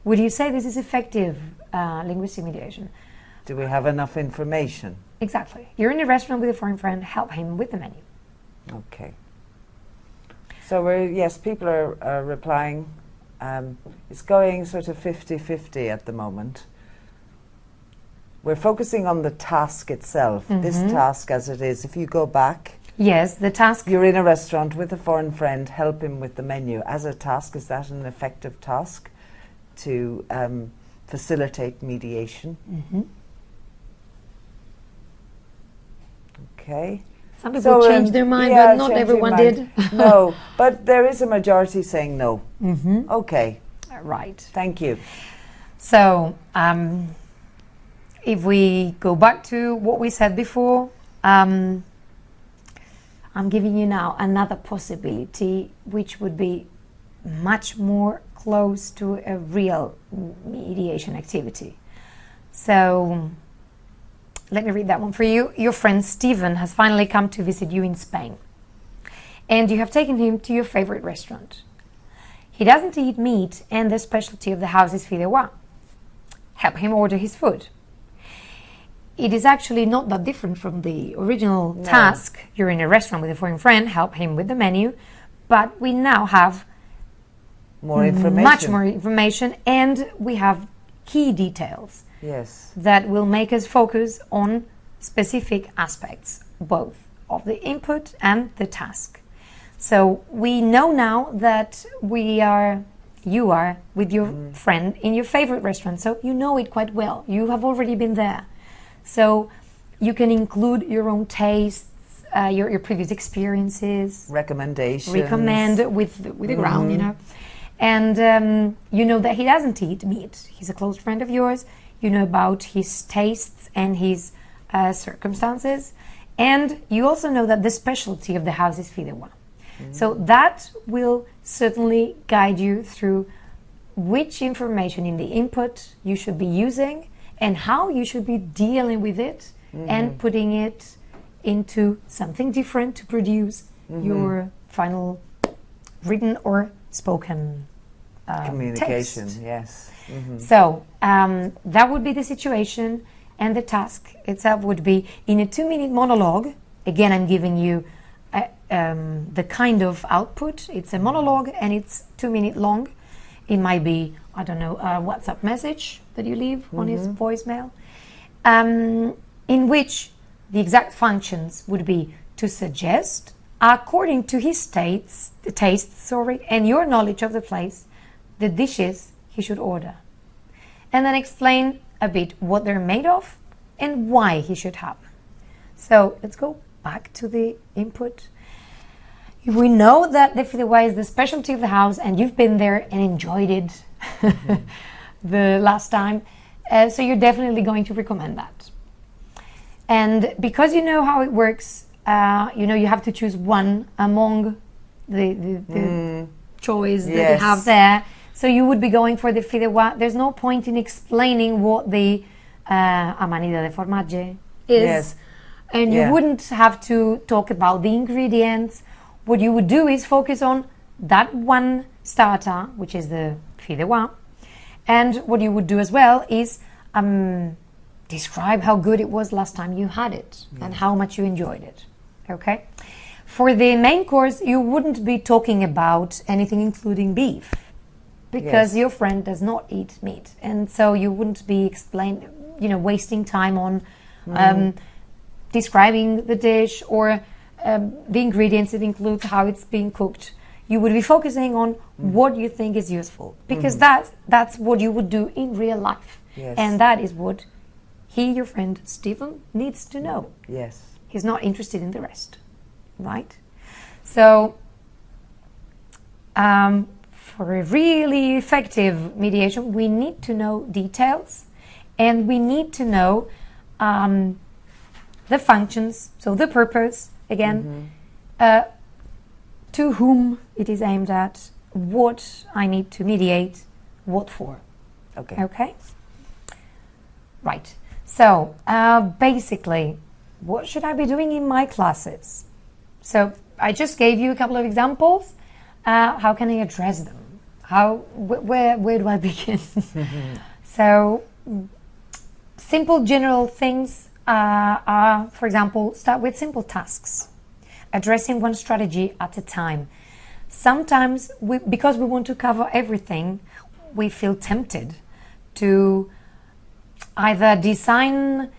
would you say this is effective linguistic mediation? Do we have enough information? Exactly. You're in a restaurant with a foreign friend, help him with the menu. Okay. So people are replying. It's going sort of 50-50 at the moment. We're focusing on the task itself. This task as it is. If you go back. Yes, the task. You're in a restaurant with a foreign friend, help him with the menu. As a task, is that an effective task to facilitate mediation? Okay. Some people changed their mind, but not everyone did. No, but there is a majority saying no. Okay. Right. Thank you. So, if we go back to what we said before, I'm giving you now another possibility, which would be much more close to a real mediation activity. So, let me read that one for you. Your friend Stephen has finally come to visit you in Spain, and you have taken him to your favorite restaurant. He doesn't eat meat, and the specialty of the house is fideuà. Help him order his food. It is actually not that different from the original task. You're in a restaurant with a foreign friend, help him with the menu, but we now have more information. Much more information, and we have key details. Yes. That will make us focus on specific aspects, both of the input and the task. So we know now that you are with your friend in your favorite restaurant, so you know it quite well. You have already been there. So you can include your own tastes, your previous experiences. Recommendations. Recommend with the ground, you know. And you know that he doesn't eat meat. He's a close friend of yours. You know about his tastes and his circumstances. And you also know that the specialty of the house is fideuà. So that will certainly guide you through which information in the input you should be using and how you should be dealing with it and putting it into something different to produce your final written or spoken communication. Text. Yes. So that would be the situation, and the task itself would be in a 2-minute monologue. Again, I'm giving you the kind of output. It's a monologue and it's 2 minutes long. It might be, I don't know, a WhatsApp message that you leave on his voicemail, in which the exact functions would be to suggest, according to his tastes, and your knowledge of the place, the dishes he should order. And then explain a bit what they're made of and why he should have them. So let's go back to the input. If we know that the fideuà is the specialty of the house and you've been there and enjoyed it the last time, so you're definitely going to recommend that. And because you know how it works, you know you have to choose one among the choice that you have there. So you would be going for the fideuà. There's no point in explaining what the amanida de formaggio is. Yes. And you wouldn't have to talk about the ingredients. What you would do is focus on that one starter, which is the fideuà. And what you would do as well is describe how good it was last time you had it and how much you enjoyed it. Okay? For the main course, you wouldn't be talking about anything including beef because your friend does not eat meat. And so you wouldn't be wasting time on describing the dish or the ingredients it includes, how it's being cooked. You would be focusing on what you think is useful because that's what you would do in real life. Yes. And that is what your friend Stephen, needs to know. Yes. He's not interested in the rest, right? So, for for a really effective mediation, we need to know details, and we need to know the functions, so the purpose, again, to whom it is aimed at, what I need to mediate, what for. Okay. Okay? Right. So, basically, what should I be doing in my classes? So, I just gave you a couple of examples. How can I address them? Where do I begin? So, simple general things are, for example, start with simple tasks, addressing one strategy at a time. Sometimes, because we want to cover everything, we feel tempted to either design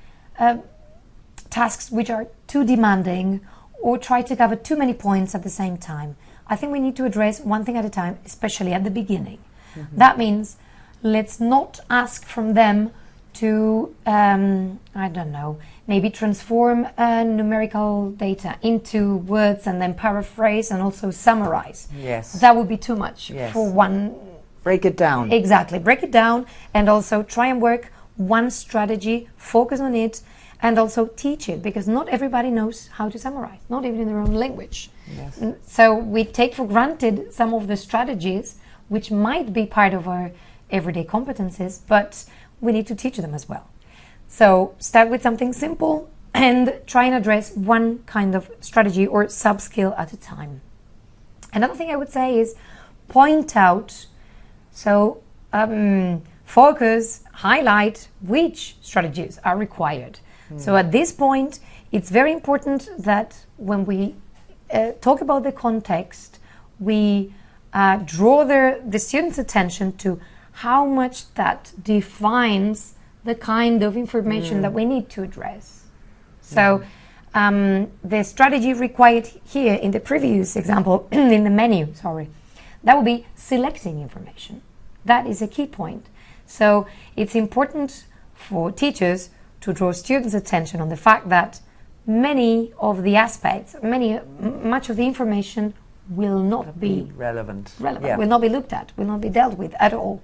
tasks which are too demanding or try to cover too many points at the same time. I think we need to address one thing at a time, especially at the beginning. That means let's not ask from them to, I don't know, maybe transform numerical data into words and then paraphrase and also summarize. Yes. That would be too much Yes. for one. Break it down. Exactly. Break it down and also try and work one strategy, focus on it, and also teach it, because not everybody knows how to summarize, not even in their own language. Yes. So we take for granted some of the strategies which might be part of our everyday competencies, but we need to teach them as well. So start with something simple and try and address one kind of strategy or sub-skill at a time. Another thing I would say is point out, so focus, highlight which strategies are required. So at this point, it's very important that when we talk about the context, we draw the student's attention to how much that defines the kind of information that we need to address. So the strategy required here in the previous example, in the menu, that would be selecting information. That is a key point. So it's important for teachers to draw students' attention on the fact that many of the aspects, much of the information will not be relevant. Yeah. Will not be looked at, will not be dealt with at all.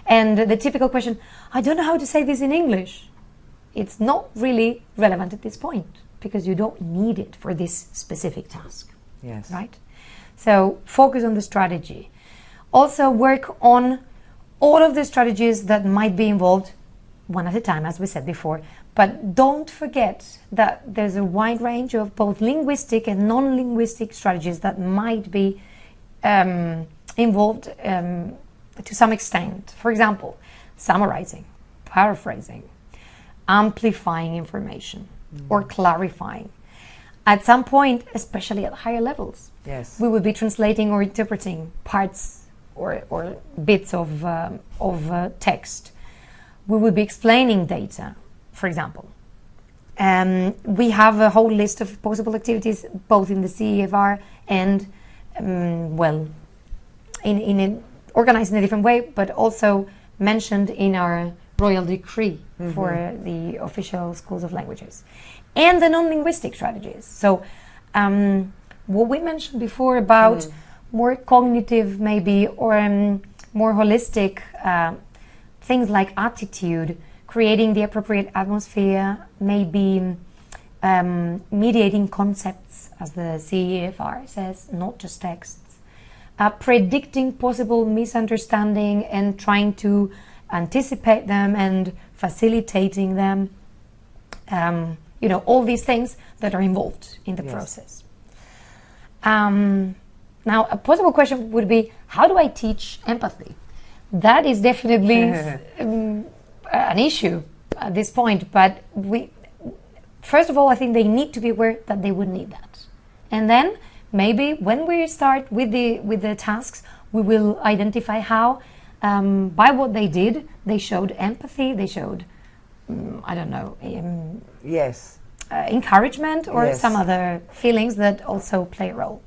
And the typical question, I don't know how to say this in English. It's not really relevant at this point because you don't need it for this specific task. Yes. Right? So focus on the strategy. Also work on all of the strategies that might be involved one at a time, as we said before. But don't forget that there's a wide range of both linguistic and non-linguistic strategies that might be involved to some extent. For example, summarizing, paraphrasing, amplifying information, or clarifying. At some point, especially at higher levels, yes, we will be translating or interpreting parts or bits of text. We will be explaining data, for example. We have a whole list of possible activities, both in the CEFR and, organized in a different way, but also mentioned in our Royal Decree for the official schools of languages. And the non-linguistic strategies. So what we mentioned before about more cognitive maybe, or more holistic things like attitude, creating the appropriate atmosphere, maybe mediating concepts, as the CEFR says, not just texts, predicting possible misunderstanding and trying to anticipate them and facilitating them, all these things that are involved in the process. Now, a possible question would be, how do I teach empathy? That is definitely an issue at this point, but first of all, I think they need to be aware that they would need that. And then maybe when we start with the tasks, we will identify how, by what they did, they showed empathy, they showed, yes, encouragement, or some other feelings that also play a role.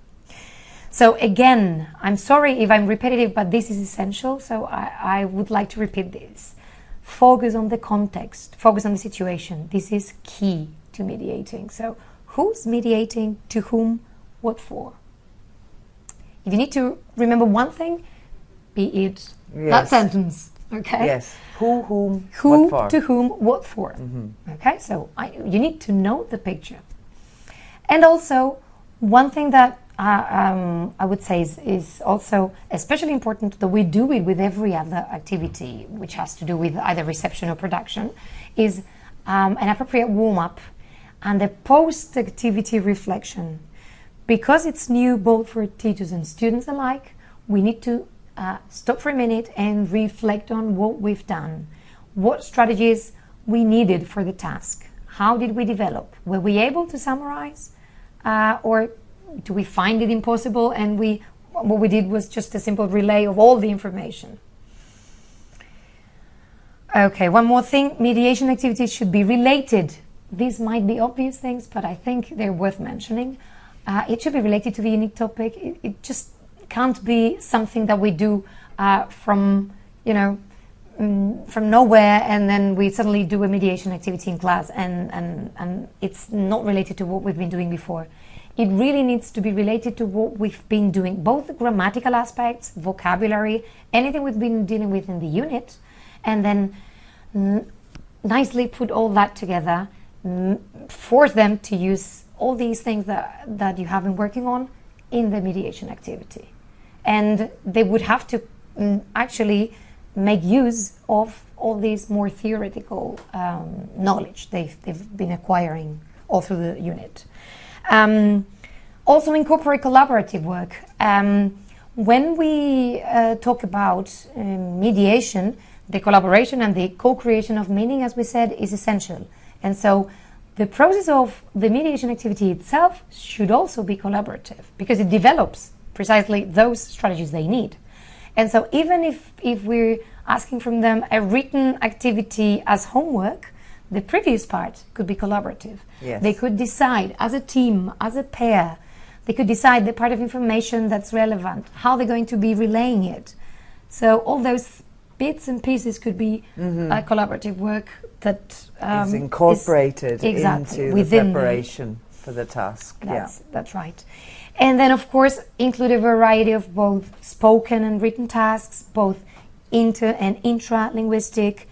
So again, I'm sorry if I'm repetitive, but this is essential, so I would like to repeat this. Focus on the context, focus on the situation. This is key to mediating. So who's mediating, to whom, what for? If you need to remember one thing, be it that Yes. sentence. Okay. Yes. Who, whom, Who, what for? to whom, what for. Okay, so you need to know the picture. And also, one thing that I would say is also especially important, that we do it with every other activity which has to do with either reception or production, is an appropriate warm-up and a post-activity reflection. Because it's new both for teachers and students alike, we need to stop for a minute and reflect on what we've done, what strategies we needed for the task, how did we develop, were we able to summarize, or do we find it impossible and what we did was just a simple relay of all the information. Okay, one more thing, mediation activities should be related. These might be obvious things, but I think they're worth mentioning. It should be related to the unique topic. It just can't be something that we do from nowhere, and then we suddenly do a mediation activity in class and it's not related to what we've been doing before. It really needs to be related to what we've been doing, both the grammatical aspects, vocabulary, anything we've been dealing with in the unit, and then nicely put all that together, force them to use all these things that you have been working on in the mediation activity. And they would have to actually make use of all these more theoretical knowledge they've been acquiring all through the unit. Also incorporate collaborative work. When we talk about mediation, the collaboration and the co-creation of meaning, as we said, is essential. And so the process of the mediation activity itself should also be collaborative, because it develops precisely those strategies they need. And so even if we're asking from them a written activity as homework, the previous part could be collaborative. Yes. They could decide as a team, as a pair, they could decide the part of information that's relevant, how they're going to be relaying it. So all those bits and pieces could be collaborative work that is incorporated exactly, into the preparation for the task. That's right. And then, of course, include a variety of both spoken and written tasks, both inter and intra-linguistic,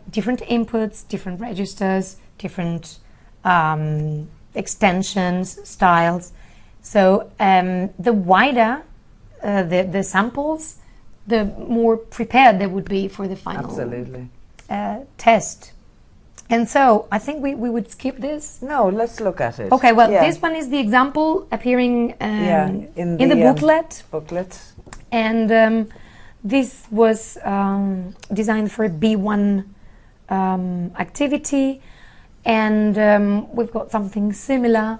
different inputs, different registers, different extensions, styles. So the wider the samples, the more prepared they would be for the final test. And so I think we would skip this. No, let's look at it. Okay, well, this one is the example appearing in the booklet. And this was designed for a B1 activity. And we've got something similar.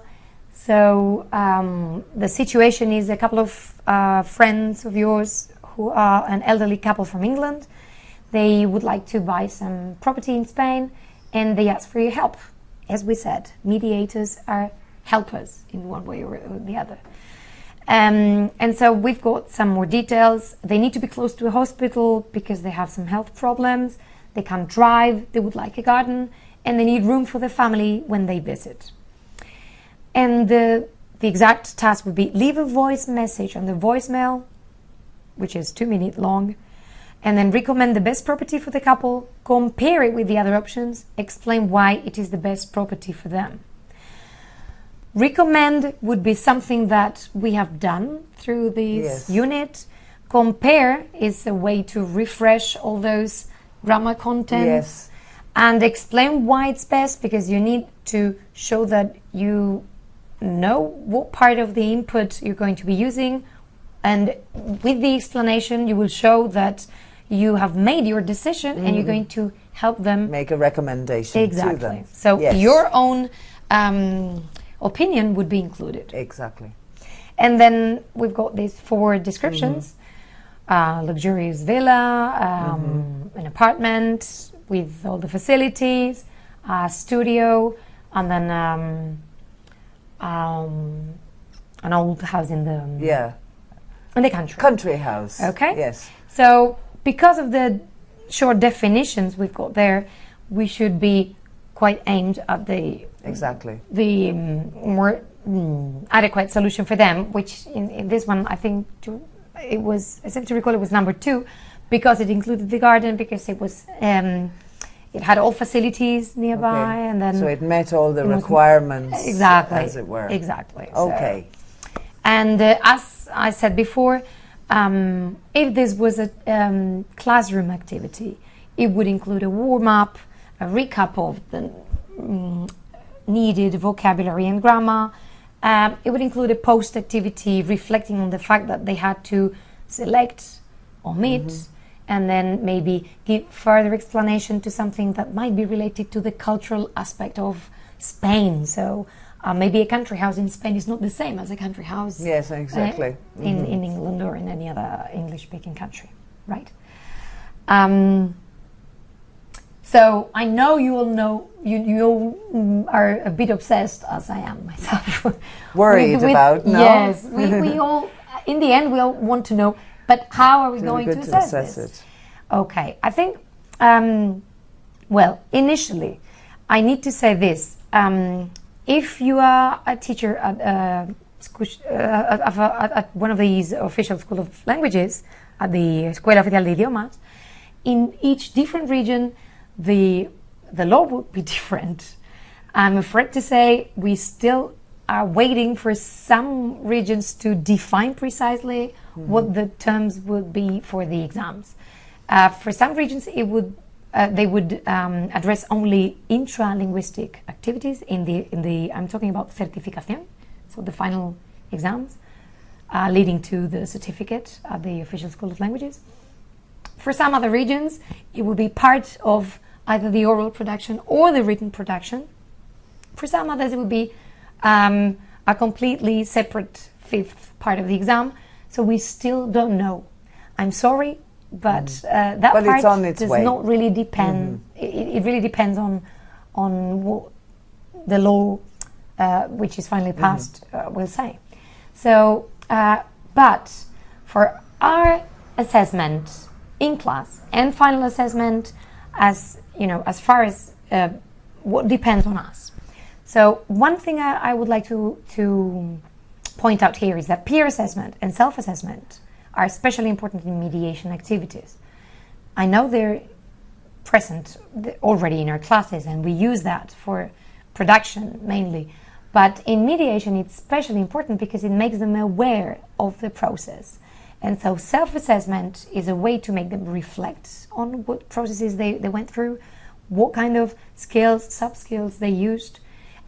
So the situation is a couple of friends of yours who are an elderly couple from England. They would like to buy some property in Spain, and they ask for your help. As we said, mediators are helpers in one way or the other. And so we've got some more details. They need to be close to a hospital because they have some health problems. They can't drive, they would like a garden, and they need room for the family when they visit. And the exact task would be leave a voice message on the voicemail, which is 2 minutes long, and then recommend the best property for the couple, compare it with the other options, explain why it is the best property for them. Recommend would be something that we have done through this unit. Compare is a way to refresh all those grammar content and explain why it's best, because you need to show that you know what part of the input you're going to be using, and with the explanation you will show that you have made your decision and you're going to help them make a recommendation to them. So your own opinion would be included. Exactly. And then we've got these 4 descriptions. Luxurious villa, an apartment with all the facilities, a studio, and then an old house in the country. Country house. Okay. Yes. So because of the short definitions we've got there, we should be quite aimed at the more adequate solution for them, which in this one I think it was, I seem to recall it was number 2, because it included the garden, because it was it had all facilities nearby, and then so it met all the requirements, exactly, as it were. Exactly. Okay. So, and as I said before, if this was a classroom activity, it would include a warm-up, a recap of the needed vocabulary and grammar. It would include a post-activity reflecting on the fact that they had to select, omit, and then maybe give further explanation to something that might be related to the cultural aspect of Spain. So maybe a country house in Spain is not the same as a country house Yes, exactly. in England or in any other English-speaking country, right? So I know you all know, you are a bit obsessed, as I am myself. Worried about, no? Yes, we all, in the end, we all want to know, but how are we going to assess this? Okay, I think, well, initially, I need to say this. If you are a teacher at one of these official school of languages, at the Escuelas Oficiales de Idiomas, in each different region, the law would be different. I'm afraid to say we still are waiting for some regions to define precisely what the terms would be for the exams. For some regions, it would they would address only intra-linguistic activities in the I'm talking about certificación, so the final exams leading to the certificate at the official school of languages. For some other regions, it will be part of either the oral production or the written production. For some others, it will be a completely separate 5th part of the exam. So we still don't know. I'm sorry, but that but part it's on its does way. not really depend. It really depends on what the law, which is finally passed, will say. So, but for our assessment in class and final assessment, as you know, as far as what depends on us. So one thing I would like to point out here is that peer assessment and self-assessment are especially important in mediation activities. I know they're present already in our classes, and we use that for production mainly, but in mediation it's especially important because it makes them aware of the process. And so self-assessment is a way to make them reflect on what processes they went through, what kind of skills, sub-skills they used.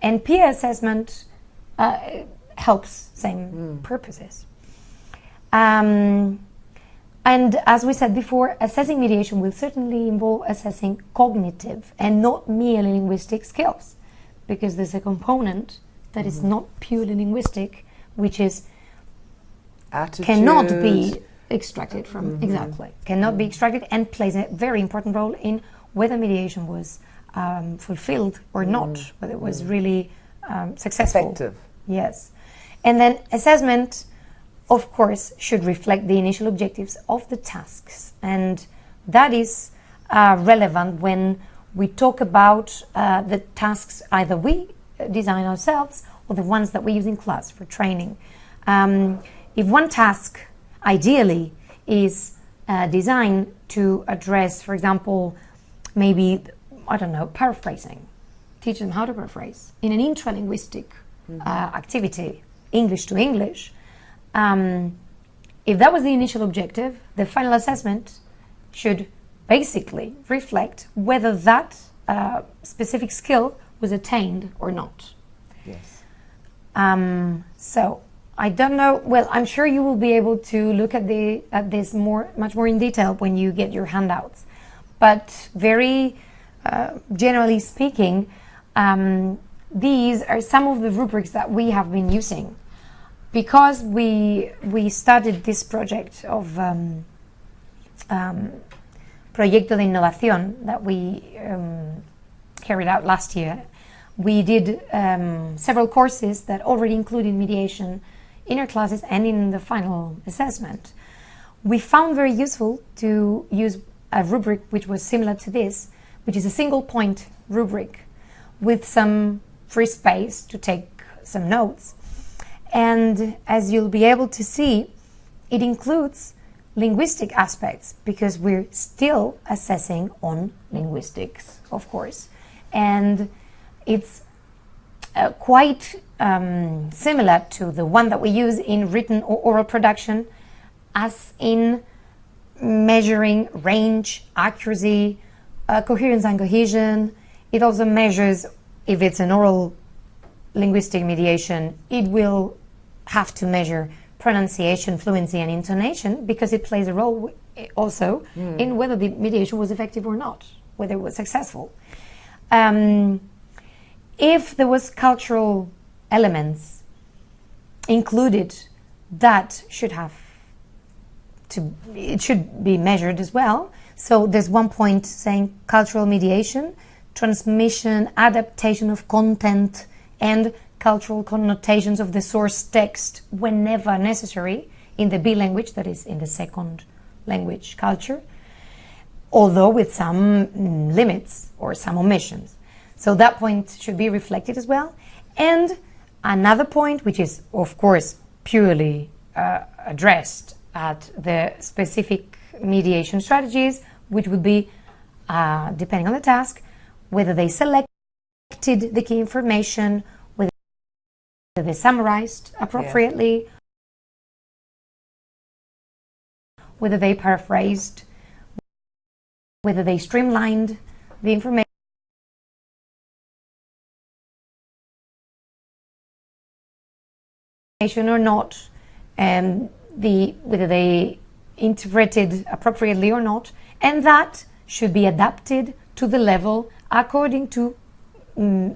And peer assessment helps same purposes. And as we said before, assessing mediation will certainly involve assessing cognitive and not merely linguistic skills, because there's a component that is not purely linguistic, which is Attitude. cannot be extracted from, cannot be extracted, and plays a very important role in whether mediation was fulfilled or not, whether it was really successful. Effective. Yes. And then assessment, of course, should reflect the initial objectives of the tasks, and that is relevant when we talk about the tasks either we design ourselves or the ones that we use in class for training. If one task, ideally, is designed to address, for example, maybe, I don't know, paraphrasing, teach them how to paraphrase in an intra-linguistic activity, English to English, if that was the initial objective, the final assessment should basically reflect whether that specific skill was attained or not. Yes. So I don't know. Well, I'm sure you will be able to look at this much more in detail when you get your handouts. But very generally speaking, these are some of the rubrics that we have been using. Because we started this project of Proyecto de Innovación that we carried out last year, we did several courses that already included mediation in our classes and in the final assessment. We found very useful to use a rubric which was similar to this, which is a single point rubric with some free space to take some notes. And as you'll be able to see, it includes linguistic aspects because we're still assessing on linguistics, of course. And it's quite similar to the one that we use in written or oral production, as in measuring range, accuracy, coherence and cohesion. It also measures, if it's an oral linguistic mediation, it will have to measure pronunciation, fluency and intonation, because it plays a role also in whether the mediation was effective or not, whether it was successful. If there was cultural elements included, that should it should be measured as well. So there's one point saying cultural mediation, transmission, adaptation of content and cultural connotations of the source text whenever necessary in the B language, that is in the second language culture, although with some limits or some omissions. So that point should be reflected as well. And another point, which is of course purely addressed at the specific mediation strategies, which would be, depending on the task, whether they selected the key information, whether they summarized appropriately, whether they paraphrased, whether they streamlined the information or not, and whether they interpreted appropriately or not, and that should be adapted to the level according to,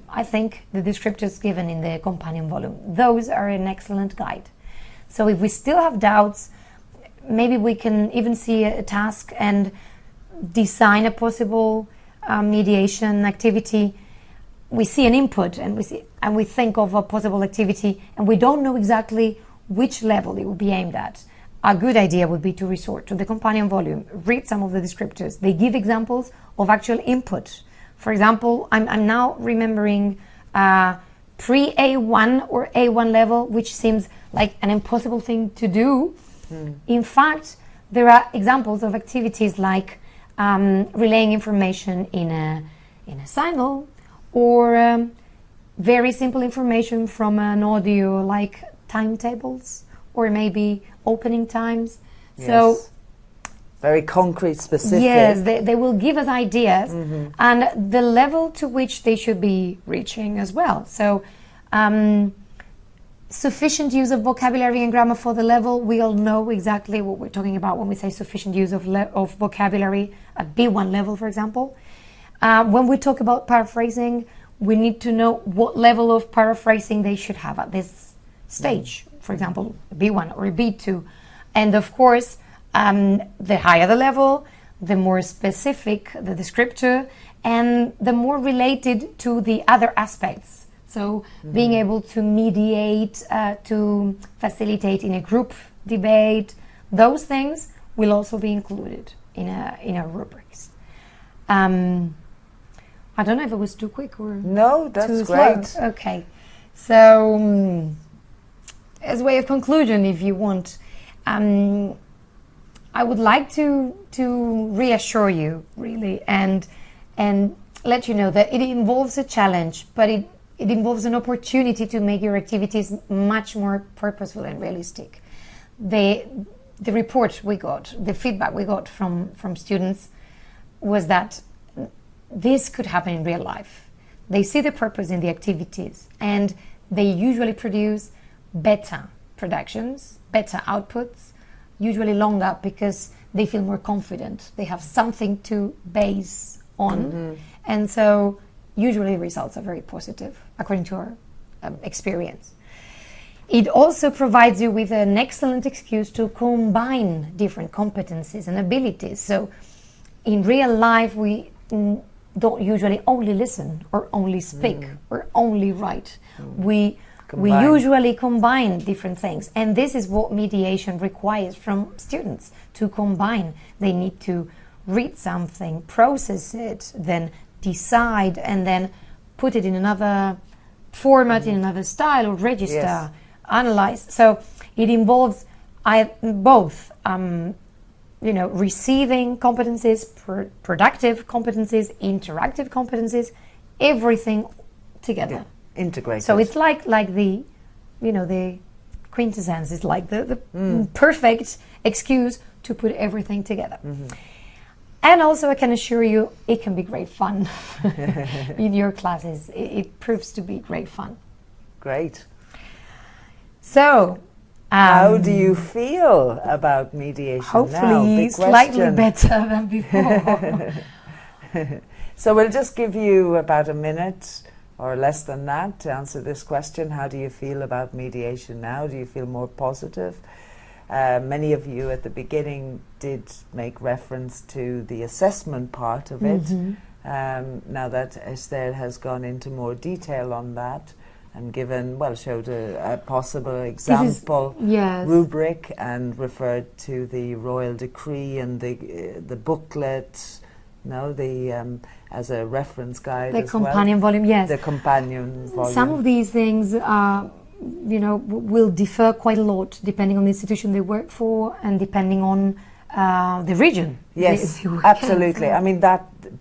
I think, the descriptors given in the companion volume. Those are an excellent guide. So if we still have doubts, maybe we can even see a task and design a possible mediation activity. We see an input and we think of a possible activity and we don't know exactly which level it would be aimed at. A good idea would be to resort to the companion volume, read some of the descriptors. They give examples of actual input. For example, I'm now remembering pre-A1 or A1 level, which seems like an impossible thing to do. In fact, there are examples of activities like relaying information in a signal, or very simple information from an audio like timetables or maybe opening times. Yes. So very concrete, specific. Yes, they will give us ideas and the level to which they should be reaching as well. So sufficient use of vocabulary and grammar for the level. We all know exactly what we're talking about when we say sufficient use of vocabulary at B1 level, for example. When we talk about paraphrasing, we need to know what level of paraphrasing they should have at this stage. For example, B1 or B2. And of course, the higher the level, the more specific the descriptor, and the more related to the other aspects. So being able to mediate, to facilitate in a group debate, those things will also be included in our rubrics. I don't know if it was too quick or no, that's too great. Slow. Okay, so as a way of conclusion, if you want, I would like to reassure you really and let you know that it involves a challenge, but it involves an opportunity to make your activities much more purposeful and realistic. The report we got, the feedback we got from students was that this could happen in real life. They see the purpose in the activities and they usually produce better productions, better outputs, usually longer because they feel more confident. They have something to base on. And so usually results are very positive according to our experience. It also provides you with an excellent excuse to combine different competencies and abilities. So in real life, we don't usually only listen or only speak or only write. We usually combine different things. And this is what mediation requires from students, to combine. They need to read something, process it, then decide, and then put it in another format, in another style, or register, analyze. So it involves both receiving competencies, productive competencies, interactive competencies, everything together. Yeah. Integrated. So it's like the the quintessence. It's like the perfect excuse to put everything together. And also, I can assure you, it can be great fun in your classes. It proves to be great fun. Great. So, how do you feel about mediation hopefully now? Slightly better than before. So we'll just give you about a minute or less than that to answer this question. How do you feel about mediation now? Do you feel more positive? Many of you at the beginning did make reference to the assessment part of it. Now that Esther has gone into more detail on that and showed a possible example rubric and referred to the royal decree and the booklet, as a reference guide the companion volume, yes. The companion volume. Some of these things will differ quite a lot depending on the institution they work for and depending on the region. Yes, absolutely. I mean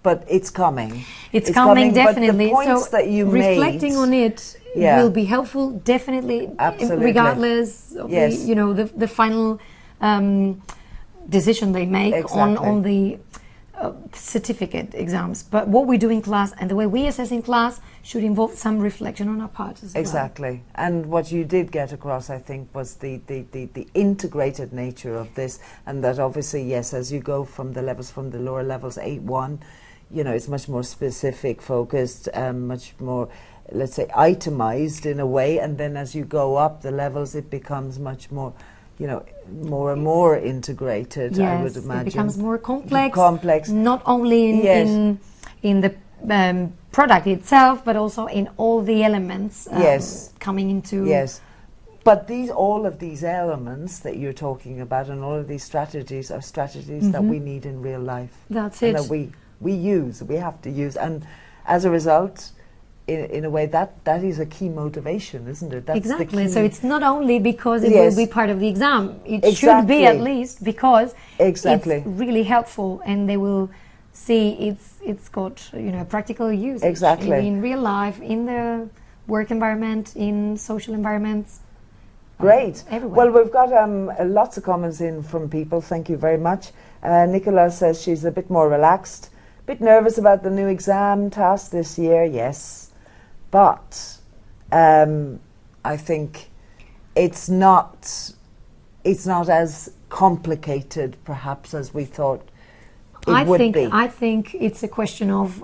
but it's coming. It's coming definitely. But the points that you reflecting made, on it will be helpful, definitely. Absolutely. Regardless of the final decision they make on the certificate exams. But what we do in class and the way we assess in class should involve some reflection on our part as well. Exactly. And what you did get across, I think, was the integrated nature of this, and that obviously, yes, as you go from the lower levels, 8-1, it's much more specific, focused, much more, let's say, itemized in a way, and then as you go up the levels, it becomes much more more and more integrated. Yes, I would imagine it becomes more complex. Not only in the product itself, but also in all the elements coming into. Yes, but all of these elements that you're talking about, and all of these strategies are strategies that we need in real life. That's it. That we have to use, and as a result, in a way, that is a key motivation, isn't it? That's exactly. The key. So it's not only because it will be part of the exam. It should be at least because it's really helpful, and they will see it's got practical use. Exactly. In real life, in the work environment, in social environments. Great. Everywhere. Well, we've got lots of comments in from people. Thank you very much. Nicola says she's a bit more relaxed, a bit nervous about the new exam task this year. Yes. But I think it's not as complicated, perhaps, as we thought it would be. I think it's a question of,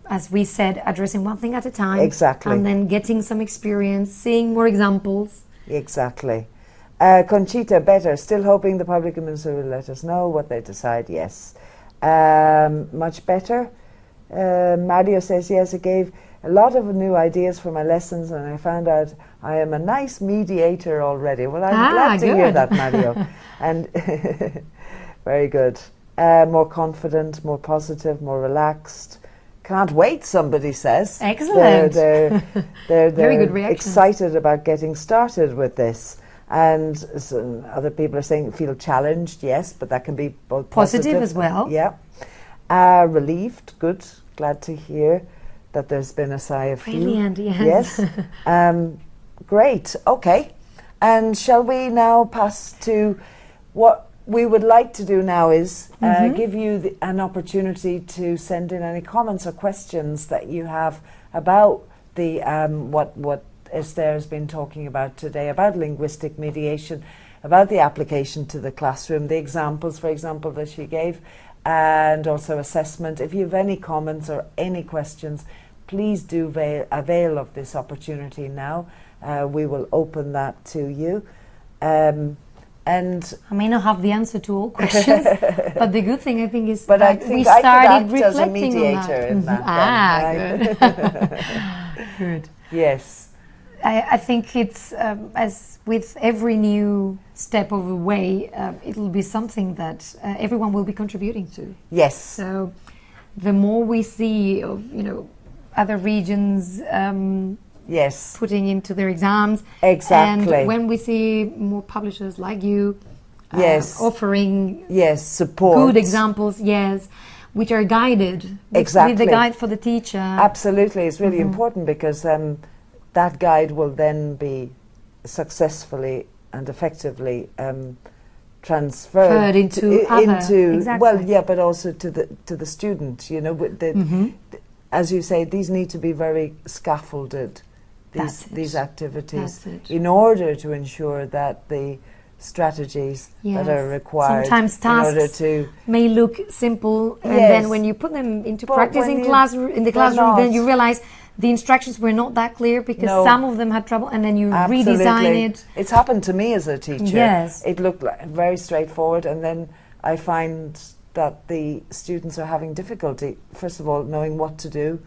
as we said, addressing one thing at a time. Exactly. And then getting some experience, seeing more examples. Exactly. Conchita, better. Still hoping the public administrator will let us know what they decide. Yes. Much better. Mario says, yes, it gave a lot of new ideas for my lessons, and I found out I am a nice mediator already. Well, I'm glad to hear that, Mario. And very good. More confident, more positive, more relaxed. Can't wait, somebody says. Excellent. They're very good reaction. Excited about getting started with this. And other people are saying feel challenged, yes, but that can be both positive as well. Yeah. Relieved, good. Glad to hear that there's been a sigh of Brilliant, yes. Great, okay. And shall we now pass to what we would like to do now is give you an opportunity to send in any comments or questions that you have about the what Esther has been talking about today, about linguistic mediation, about the application to the classroom, the examples, for example, that she gave, and also assessment. If you have any comments or any questions, please do avail of this opportunity now. We will open that to you. And I may not have the answer to all questions, but the good thing I think is but that we started reflecting as a mediator on that. Good. Good. Yes. I think it's, as with every new step of the way, it will be something that everyone will be contributing to. Yes. So the more we see of, other regions Yes. putting into their exams. Exactly. And when we see more publishers like you Yes. offering Yes, support. good examples, yes, which are guided with the guide for the teacher. Absolutely, it's really important because that guide will then be successfully and effectively transferred into exactly. Well, yeah, but also to the student. You know, with as you say, these need to be very scaffolded. These activities in order to ensure that the strategies that are required sometimes tasks may look simple, and then when you put them into practice in the classroom, then you realize the instructions were not that clear because some of them had trouble, and then you redesign it. It's happened to me as a teacher. Yes. It looked very straightforward, and then I find that the students are having difficulty, first of all, knowing what to do,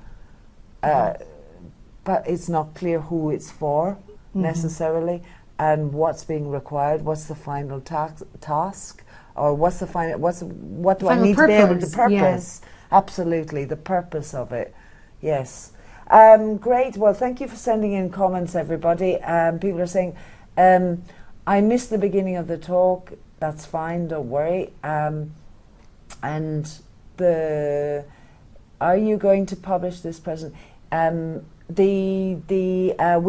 but it's not clear who it's for necessarily, and what's being required, what's the final task, or what do I need to be able to purpose? Yes. Absolutely, the purpose of it. Yes. Great. Well, thank you for sending in comments, everybody. People are saying, I missed the beginning of the talk. That's fine, don't worry. And are you going to publish this present? We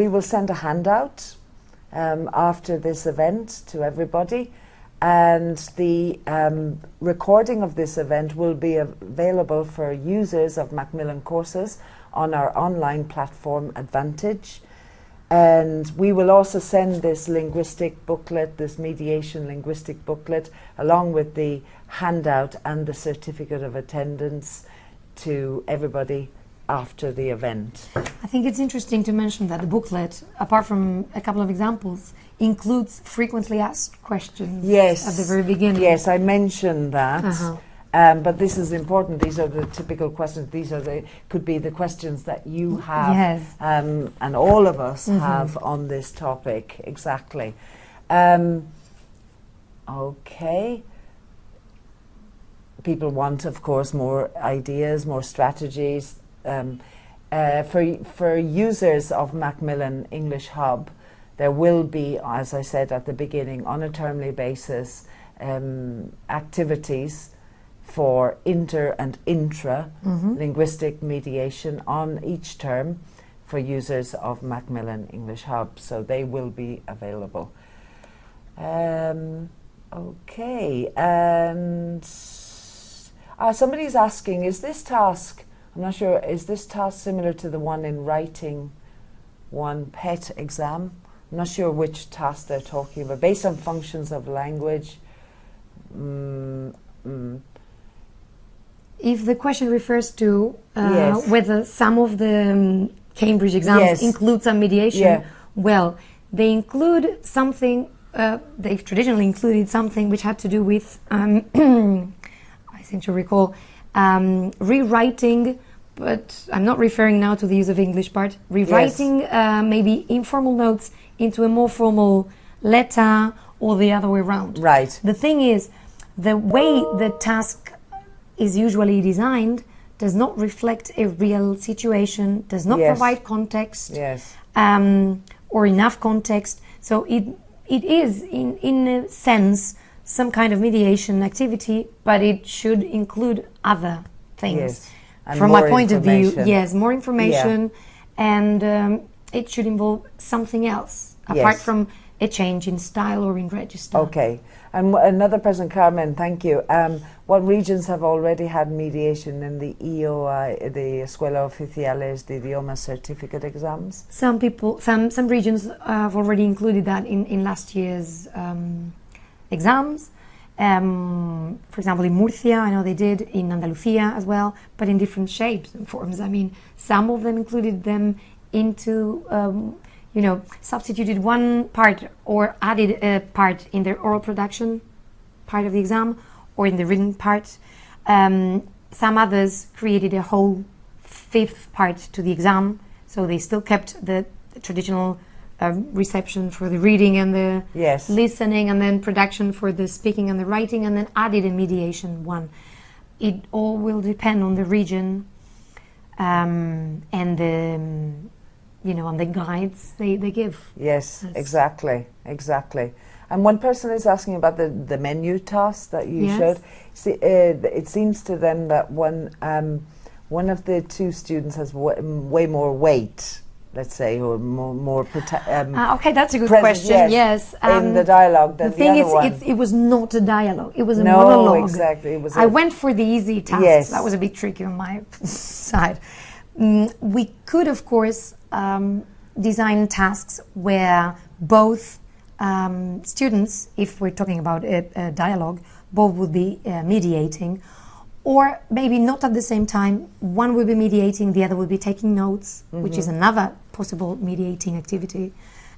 will send a handout after this event to everybody, and the recording of this event will be available for users of Macmillan courses on our online platform Advantage. And we will also send this linguistic booklet, this mediation linguistic booklet, along with the handout and the certificate of attendance to everybody after the event. I think it's interesting to mention that the booklet, apart from a couple of examples, includes frequently asked questions at the very beginning. Yes, I mentioned that. But this is important. These are the typical questions. Could be the questions that you have, and all of us have on this topic. Exactly. Okay. People want, of course, more ideas, more strategies. For users of Macmillan English Hub, there will be, as I said at the beginning, on a termly basis, activities for inter and intra linguistic mediation on each term for users of Macmillan English Hub. So they will be available. Okay, and somebody's asking, is this task, I'm not sure, is this task similar to the one in writing one PET exam? I'm not sure which task they're talking about. Based on functions of language. If the question refers to whether some of the Cambridge exams include some mediation, well, they include something, they've traditionally included something which had to do with, I seem to recall, rewriting, but I'm not referring now to the use of English part, rewriting maybe informal notes into a more formal letter or the other way around. Right. The thing is, the way the task is usually designed does not reflect a real situation, does not provide context or enough context. So it is, in a sense, some kind of mediation activity, but it should include other things. And from my point of view, more information, and it should involve something else, apart from a change in style or in register. Okay. And another person, Carmen, thank you. What regions have already had mediation in the EOI, the Escuelas Oficiales de Idiomas certificate exams? Some regions have already included that in last year's exams. For example, in Murcia, I know they did, in Andalusia as well, but in different shapes and forms. I mean, some of them included them into, substituted one part or added a part in their oral production part of the exam or in the written part. Some others created a whole fifth part to the exam, so they still kept the traditional reception for the reading and the listening, and then production for the speaking and the writing, and then added a mediation one. It all will depend on the region and and the guides they give. Yes, Yes. exactly. And one person is asking about the menu task that you Yes. showed. See, it seems to them that one of the two students has way more weight, let's say, or more Okay, that's a good present, question. Yes. in the dialogue than The thing the other is, one. it was not a dialogue. It was a No, monologue. exactly. It was I went for the easy task. Yes. That was a bit tricky on my side. We could, of course, design tasks where both students, if we're talking about a dialogue, both would be mediating, or maybe not at the same time. One will be mediating, the other will be taking notes, which is another possible mediating activity.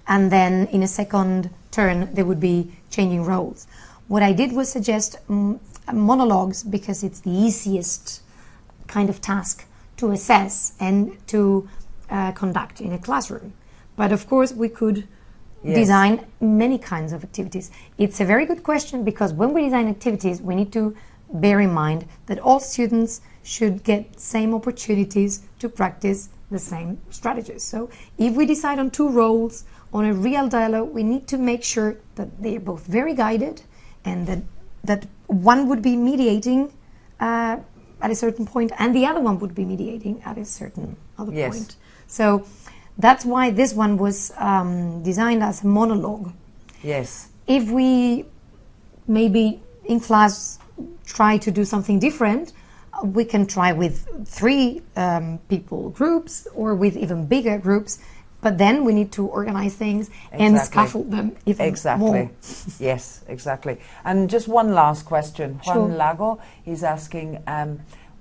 And then in a second turn, they would be changing roles. What I did was suggest monologues because it's the easiest kind of task to assess and to conduct in a classroom. But of course, we could design many kinds of activities. It's a very good question because when we design activities, we need to bear in mind that all students should get same opportunities to practice the same strategies. So if we decide on two roles on a real dialogue, we need to make sure that they are both very guided and that one would be mediating at a certain point and the other one would be mediating at a certain other point. So that's why this one was designed as a monologue. Yes. If we maybe in class try to do something different, we can try with 3 people groups or with even bigger groups, but then we need to organize things and scaffold them even more. Yes, exactly. And just one last question. Sure. Juan Lago is asking,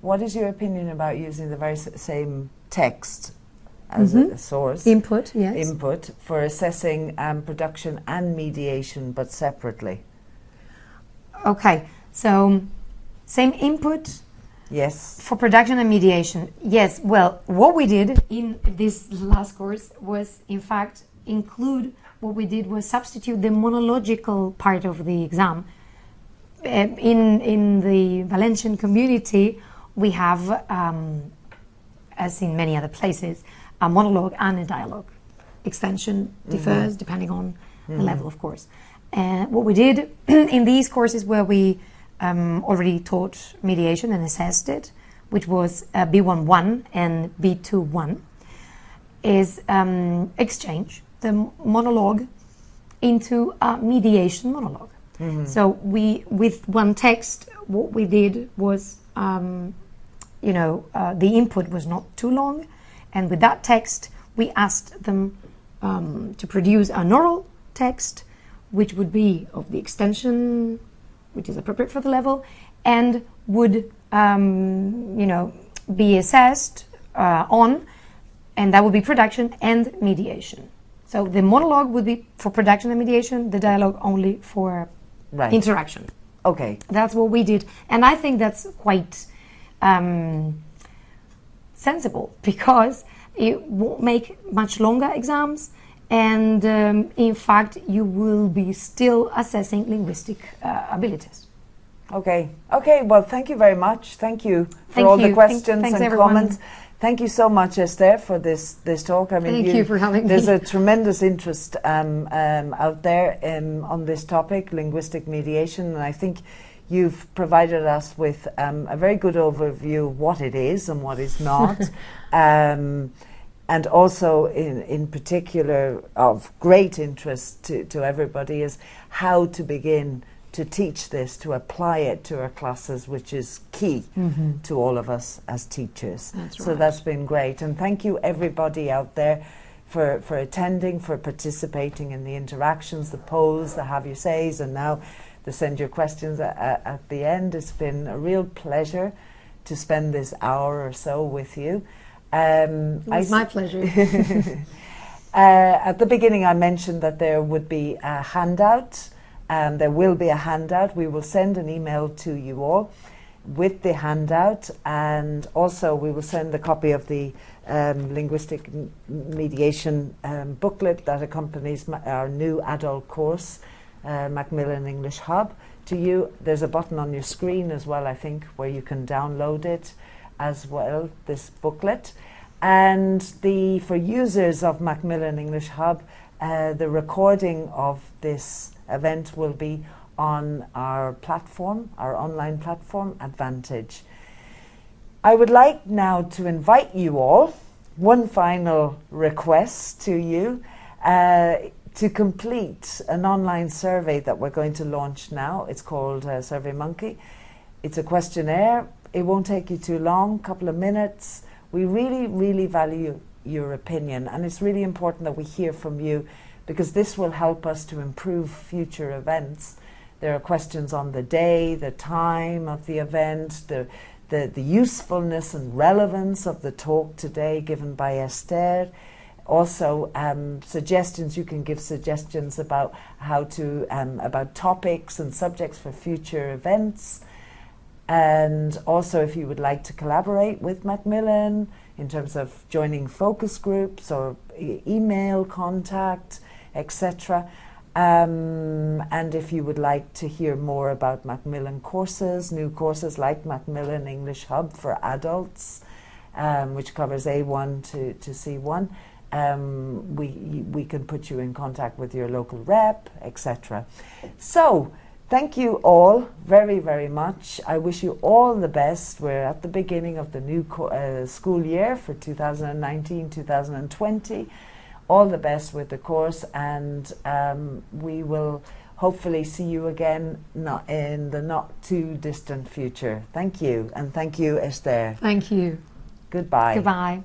what is your opinion about using the very same text as a source? Input, yes. Input for assessing production and mediation, but separately. Okay, so same input Yes. for production and mediation. Yes, well, what we did in this last course was, in fact, substitute the monological part of the exam. In the Valencian community, we have, as in many other places, a monologue and a dialogue. Extension differs depending on the level, of course. What we did in these courses where we already taught mediation and assessed it, which was B1-1 and B2-1, is exchange the monologue into a mediation monologue. So with one text, what we did was, the input was not too long, and with that text, we asked them to produce an oral text, which would be of the extension, which is appropriate for the level, and would, be assessed on, and that would be production and mediation. So the monologue would be for production and mediation, the dialogue only for interaction. Okay. That's what we did. And I think that's quite sensible because it won't make much longer exams. And in fact, you will be still assessing linguistic abilities. Okay. Well, thank you very much. Thank you for Thank all you. the questions Thanks and everyone. comments. Thank you so much, Esther, for this talk. I mean, Thank you for having me. There's a tremendous interest out there on this topic, linguistic mediation, and I think you've provided us with a very good overview of what it is and what is not. And also, in particular, of great interest to everybody is how to begin to teach this, to apply it to our classes, which is key to all of us as teachers. So that's been great. And thank you, everybody out there, for attending, for participating in the interactions, the polls, the have you says, and now the send your questions at the end. It's been a real pleasure to spend this hour or so with you. It's my pleasure. At the beginning, I mentioned that there would be a handout. There will be a handout. We will send an email to you all with the handout, and also we will send a copy of the linguistic mediation booklet that accompanies our new adult course, Macmillan English Hub, to you. There's a button on your screen as well, I think, where you can download it as well, this booklet. And for users of Macmillan English Hub, the recording of this event will be on our platform, our online platform, Advantage. I would like now to invite you all, one final request to you, to complete an online survey that we're going to launch now. It's called SurveyMonkey. It's a questionnaire. It won't take you too long, a couple of minutes. We really, really value your opinion, and it's really important that we hear from you, because this will help us to improve future events. There are questions on the day, the time of the event, the usefulness and relevance of the talk today given by Esther. Also, suggestions. You can give suggestions about how to about topics and subjects for future events. And also, if you would like to collaborate with Macmillan in terms of joining focus groups or email contact, etc. And if you would like to hear more about Macmillan courses, new courses like Macmillan English Hub for adults, which covers A1 to C1, we can put you in contact with your local rep, etc. So, thank you all very, very much. I wish you all the best. We're at the beginning of the new school year for 2019-2020. All the best with the course, and we will hopefully see you again in the not too distant future. Thank you, and thank you, Esther. Thank you. Goodbye. Goodbye.